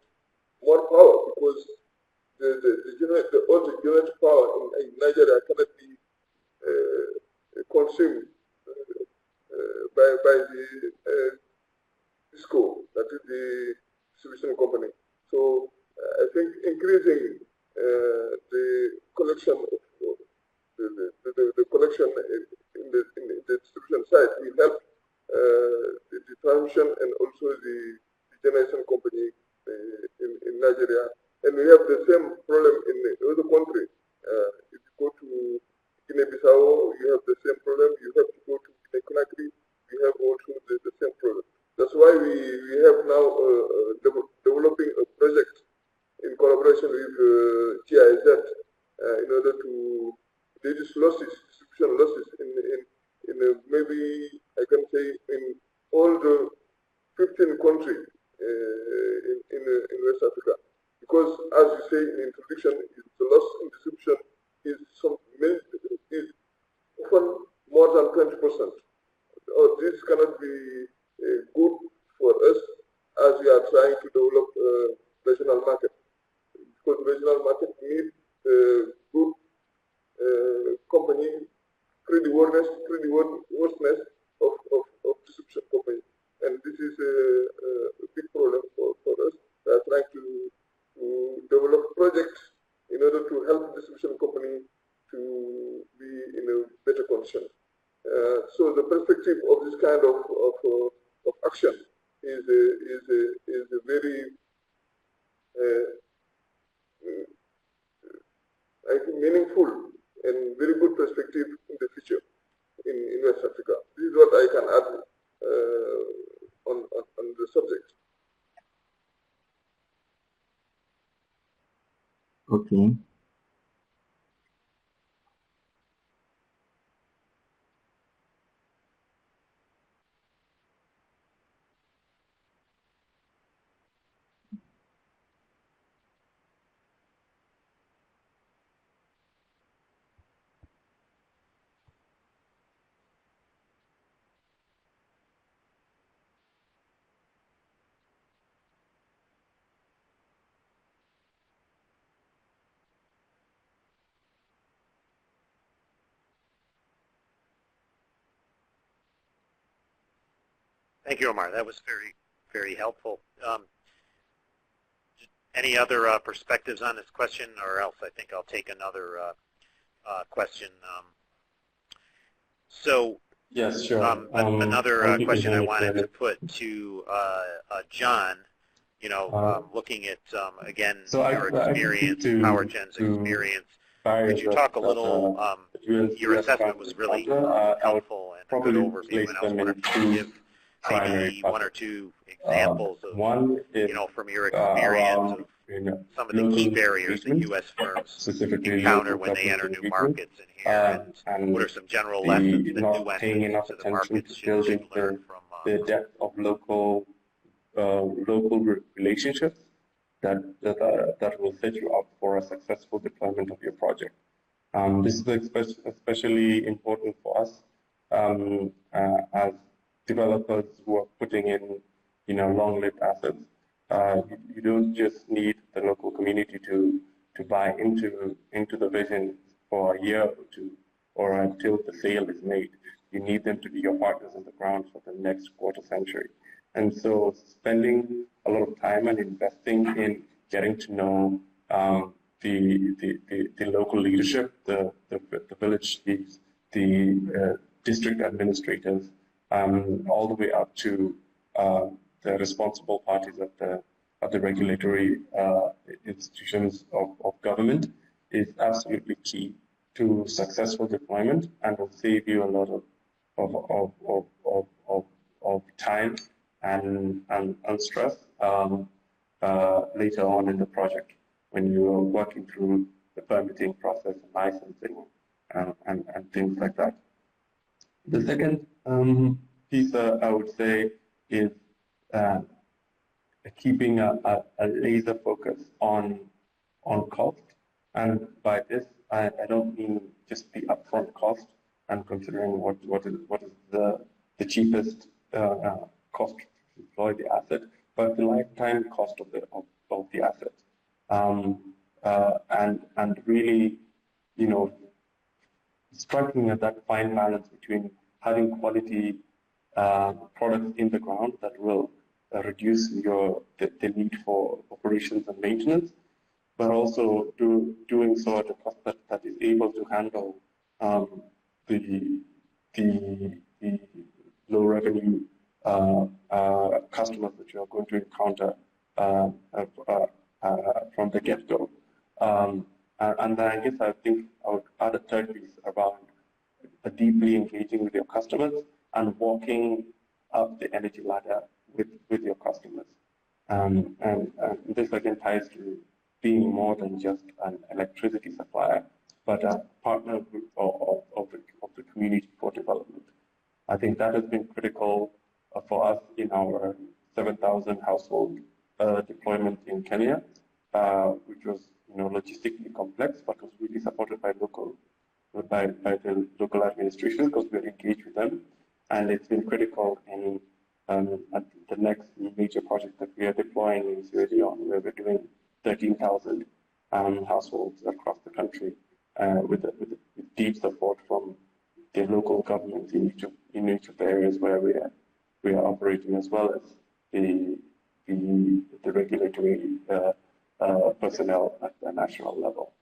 more power, because all the generated power in Nigeria cannot be consumed by the DISCO, that is the distribution company. So I think increasing the collection of the collection in the distribution side will help the transmission and also the generation company in Nigeria. And we have the same problem in the other country. If you go to Guinea-Bissau, you have the same problem. You have to go to Guinea-Conakry, you have also the same problem. That's why we have now developing a project in collaboration with GIZ in order to reduce losses, distribution losses in maybe I can say in all the 15 countries in West Africa. Because as you say in the introduction, the loss in distribution is often more than 20%. This cannot be good for us as we are trying to develop regional market. Because regional market needs good company creditworthiness of distribution company. And this is a big problem for us. We are trying to develop projects in order to help distribution company to be in a better condition. So the perspective of this kind of action is a very I think meaningful and very good perspective in the future in West Africa. This is what I can add on the subject. Okay. Thank you, Omar. That was very, very helpful. Any other perspectives on this question, or else I think I'll take another question. Yes, sure. Another question I wanted to put to John, looking at, again, your experience, PowerGen's experience, could you talk a little, your assessment was really helpful and a good overview, and I was wondering if you could give maybe one or two examples of, from your experience of some of the key barriers that U.S. firms encounter when they enter new markets in here, and what are some general lessons that new entrants into the markets should learn from the depth of local relationships that will set you up for a successful deployment of your project. This is especially important for us as developers who are putting in, long-lived assets. You don't just need the local community to buy into the vision for a year or two, or until the sale is made. You need them to be your partners on the ground for the next quarter century. And so spending a lot of time and investing in getting to know the local leadership, the village chiefs, the district administrators, all the way up to the responsible parties of the regulatory institutions of government is absolutely key to successful deployment, and will save you a lot of time and stress later on in the project when you are working through the permitting process and licensing and things like that. The second piece I would say is keeping a laser focus on cost, and by this I don't mean just the upfront cost and considering what is the cheapest cost to deploy the asset, but the lifetime cost of the asset, and really, striking at that fine balance between having quality products in the ground that will reduce the need for operations and maintenance, but also doing so at a cost that is able to handle the low revenue customers that you are going to encounter from the get-go. And then I think I would add a third piece around deeply engaging with your customers and walking up the energy ladder with your customers. And this again ties to being more than just an electricity supplier, but a partner of the community for development. I think that has been critical for us in our 7,000 household deployment in Kenya, which was logistically complex, but was really supported by the local administration because we are engaged with them, and it's been critical in the next major project that we are deploying in CEADIR, where we're doing 13,000 households across the country with deep support from the local governments in each of the areas where we are operating, as well as the regulatory personnel at the national level.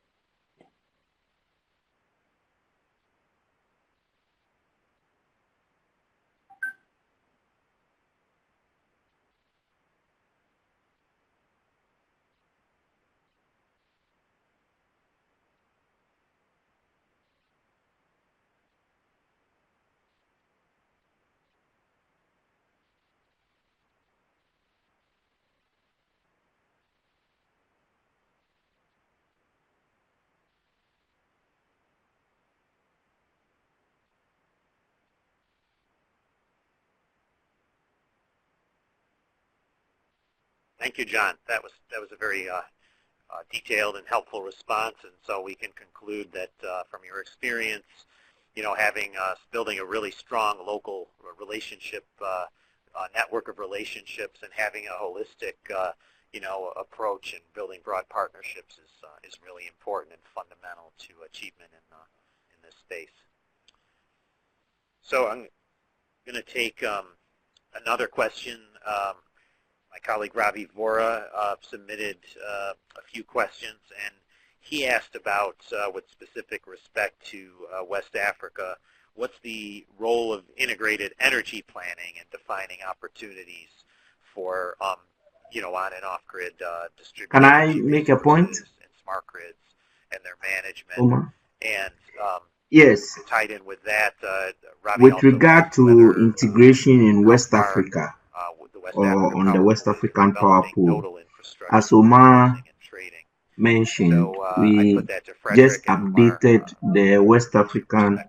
Thank you, John. That was a very detailed and helpful response, and so we can conclude that from your experience, building a really strong local relationship network of relationships and having a holistic approach and building broad partnerships is really important and fundamental to achievement in this space. So I'm going to take another question. My colleague Ravi Vora submitted a few questions, and he asked about, with specific respect to West Africa, what's the role of integrated energy planning and defining opportunities for, on and off-grid distributed Can I make a point? And smart grids and their management. Omar? And yes. Tied in with that, Ravi with regard to integration in West Africa, or on the West African Power Pool, as Omar mentioned, we just updated the West African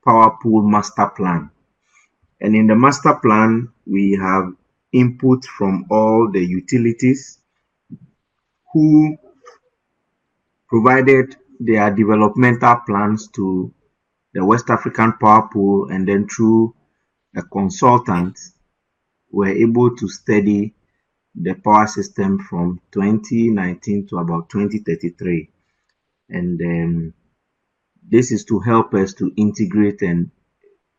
Power Pool Master Plan. And in the Master Plan, we have input from all the utilities who provided there are developmental plans to the West African Power Pool, and then through a consultant, we're able to study the power system from 2019 to about 2033. And this is to help us to integrate and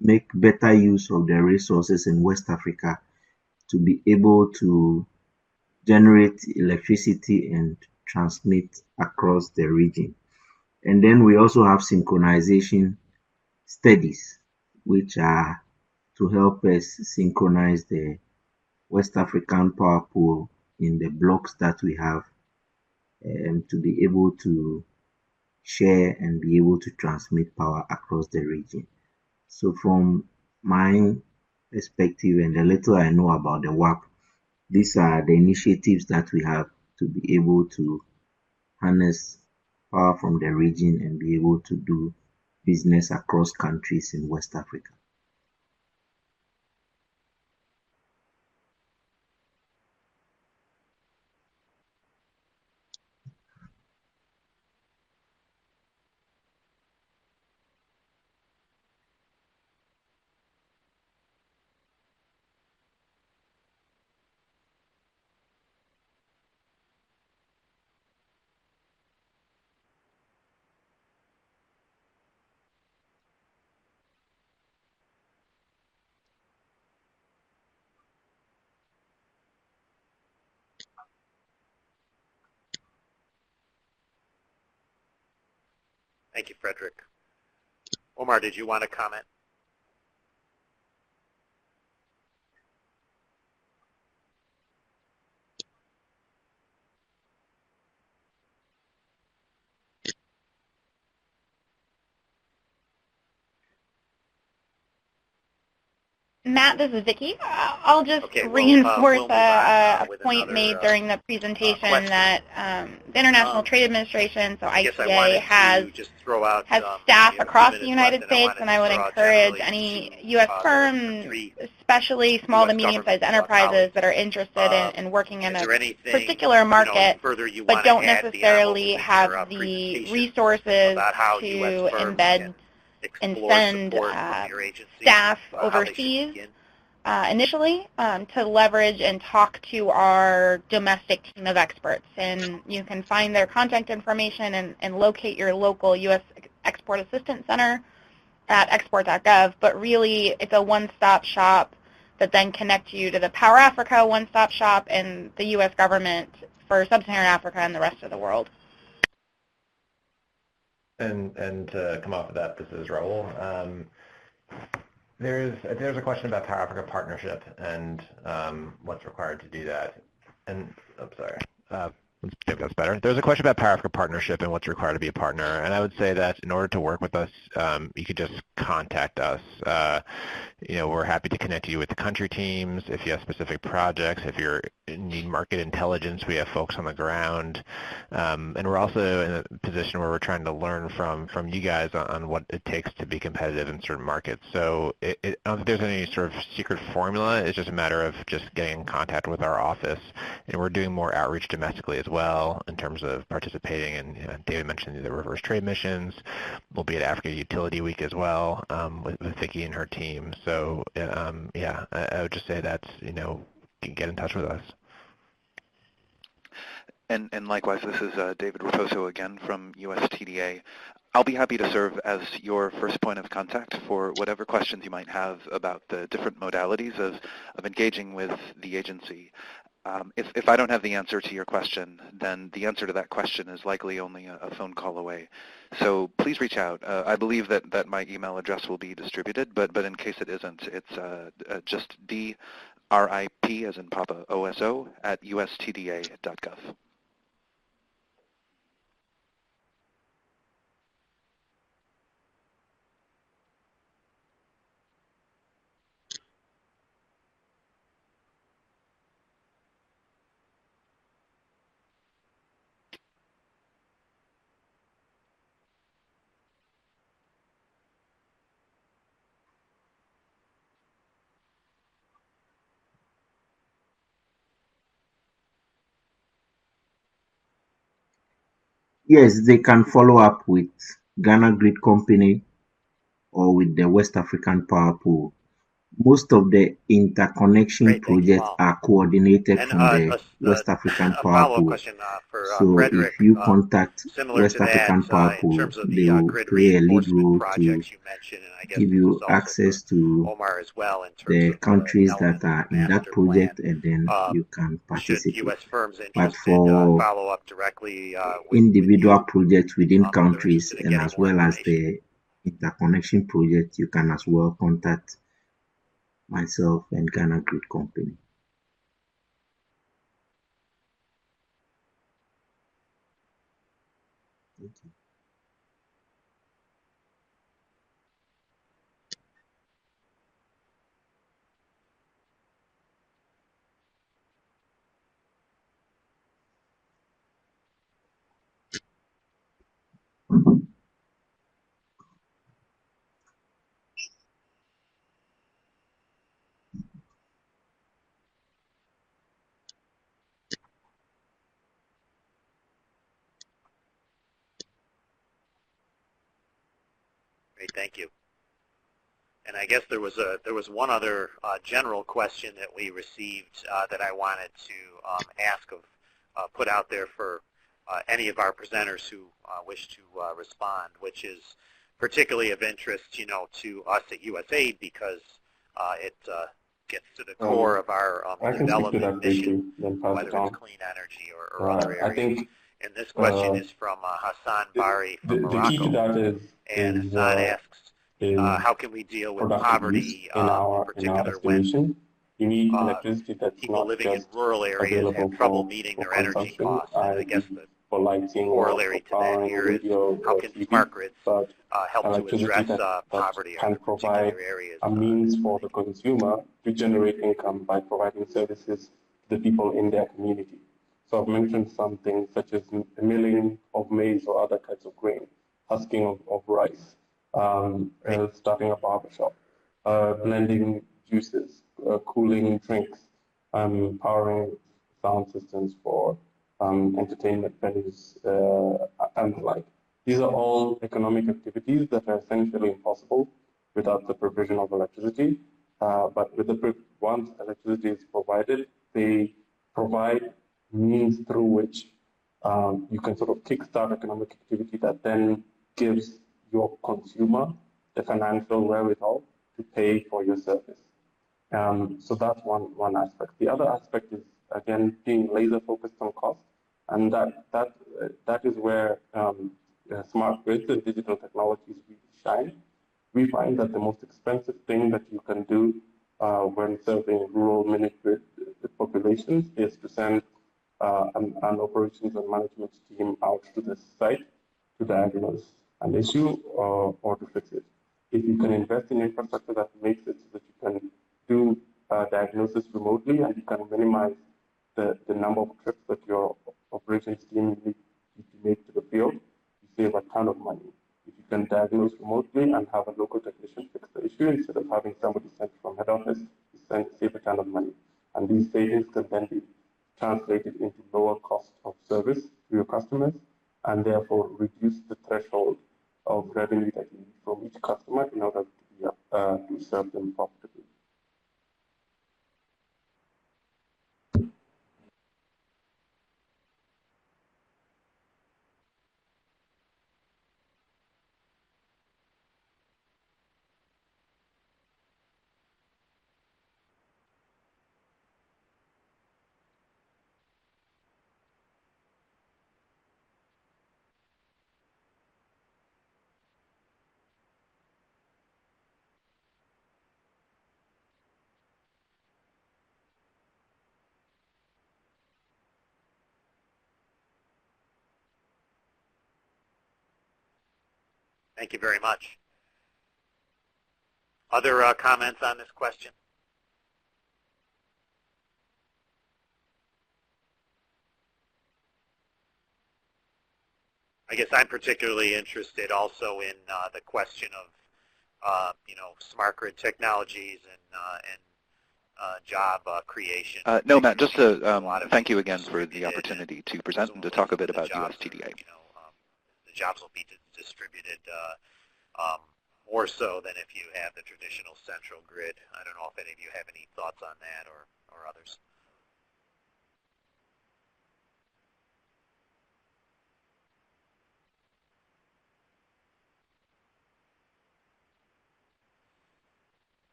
make better use of the resources in West Africa to be able to generate electricity and transmit across the region. And then we also have synchronization studies, which are to help us synchronize the West African power pool in the blocks that we have, to be able to share and be able to transmit power across the region. So from my perspective and the little I know about the WAP, these are the initiatives that we have to be able to harness power from the region and be able to do business across countries in West Africa. Thank you, Frederick. Omar, did you want to comment? Matt, this is Vicki. I'll just reinforce a point made during the presentation that the International Trade Administration, so ITA, has staff across the United States, and I would encourage any U.S. firms, especially small to medium-sized enterprises that are interested in working in a particular market, but don't necessarily have the resources to embed and send staff overseas initially to leverage and talk to our domestic team of experts. And you can find their contact information and locate your local U.S. Export Assistance Center at export.gov. But really, it's a one-stop shop that then connects you to the Power Africa one-stop shop and the U.S. government for Sub-Saharan Africa and the rest of the world. And to come off of that, this is Raul. There's a question about Power Africa partnership and what's required to do that. And I'm sorry. Maybe that's better. There's a question about Power Africa partnership and what's required to be a partner. And I would say that in order to work with us, you could just contact us. We're happy to connect you with the country teams. If you have specific projects, if you need market intelligence, we have folks on the ground. And we're also in a position where we're trying to learn from you guys on what it takes to be competitive in certain markets. So I don't think there's any sort of secret formula. It's just a matter of just getting in contact with our office. And we're doing more outreach domestically as well in terms of participating in, David mentioned the reverse trade missions. We'll be at Africa Utility Week as well with Vicki and her team. So I would just say that's, get in touch with us. And likewise, this is David Raposo again from USTDA. I'll be happy to serve as your first point of contact for whatever questions you might have about the different modalities of engaging with the agency. If I don't have the answer to your question, then the answer to that question is likely only a phone call away. So please reach out. I believe that my email address will be distributed, but in case it isn't, it's just DRIP as in Papa OSO at USTDA.gov. Yes, they can follow up with Ghana Grid Company or with the West African Power Pool. Most of the interconnection projects are coordinated from the West African A Power follow-up Pool. question for So if Frederick. you contact Similar West to that, African Power in Pool, terms of they the will grid play a lead reinforcement role to projects you mentioned, and I guess give this is you also for access to Omar as well in terms the of the countries that elements of are the in that master plan. project, and then you can Should participate. U.S. firms But interested for follow up directly with individual you, projects within if they're countries interested in and getting as more well as information? the interconnection project, you can as well contact myself and Ghana Grid Company. Thank you. Great, thank you. And I guess there was one other general question that we received that I wanted to ask put out there for any of our presenters who wish to respond, which is particularly of interest, to us at USAID because it gets to the core of our development mission, whether it's clean energy or other areas. And this question is from Hassan Bari from Morocco. The key to that and Hassan asks, how can we deal with poverty, in particular when you need electricity that's people not living in just rural areas have trouble meeting their energy costs? And I guess the corollary to that here is how can smart grids help to address poverty in particular areas? A means for the consumer to generate income by providing services to the people in their community. So I've mentioned some things such as milling of maize or other types of grain, husking of rice, starting a barbershop, blending juices, cooling drinks, powering sound systems for entertainment venues and the like. These are all economic activities that are essentially impossible without the provision of electricity. But once electricity is provided, they provide means through which you can sort of kickstart economic activity that then gives your consumer the financial wherewithal to pay for your service. So that's one aspect. The other aspect is, again, being laser focused on cost, and that is where smart grids and digital technologies really shine. We find that the most expensive thing that you can do when serving rural mini-grid populations is to send an operations and management team out to the site to diagnose an issue or to fix it. If you can invest in infrastructure that makes it so that you can do diagnosis remotely and you can minimize the number of trips that your operations team need to make to the field, you save a ton of money. If you can diagnose remotely and have a local technician fix the issue instead of having somebody sent from head office, you save a ton of money. And these savings can then be translated into lower cost of service to your customers and therefore reduce the threshold of revenue that you need from each customer in order to serve them profitably. Thank you very much. Other comments on this question? I guess I'm particularly interested also in the question of smart grid technologies and job creation. No, Matt, just to thank you again for the opportunity to present and to talk a bit about USTDA. jobs will be distributed more so than if you have the traditional central grid. I don't know if any of you have any thoughts on that or others.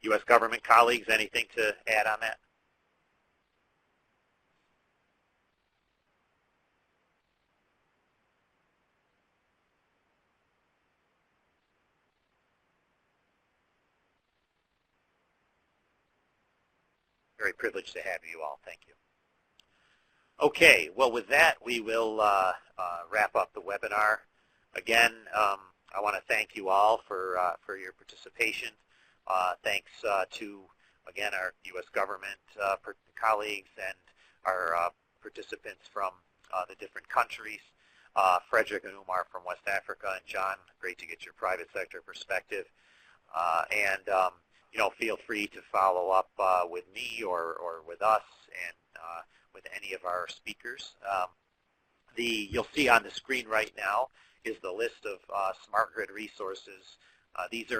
U.S. government colleagues, anything to add on that? Very privileged to have you all. Thank you. Okay, well, with that, we will wrap up the webinar. Again, I want to thank you all for your participation. Thanks to, again, our U.S. government colleagues and our participants from the different countries. Frederick and Umar from West Africa, and John, great to get your private sector perspective. You know, feel free to follow up with me or with us and with any of our speakers. You'll see on the screen right now is the list of smart grid resources. These are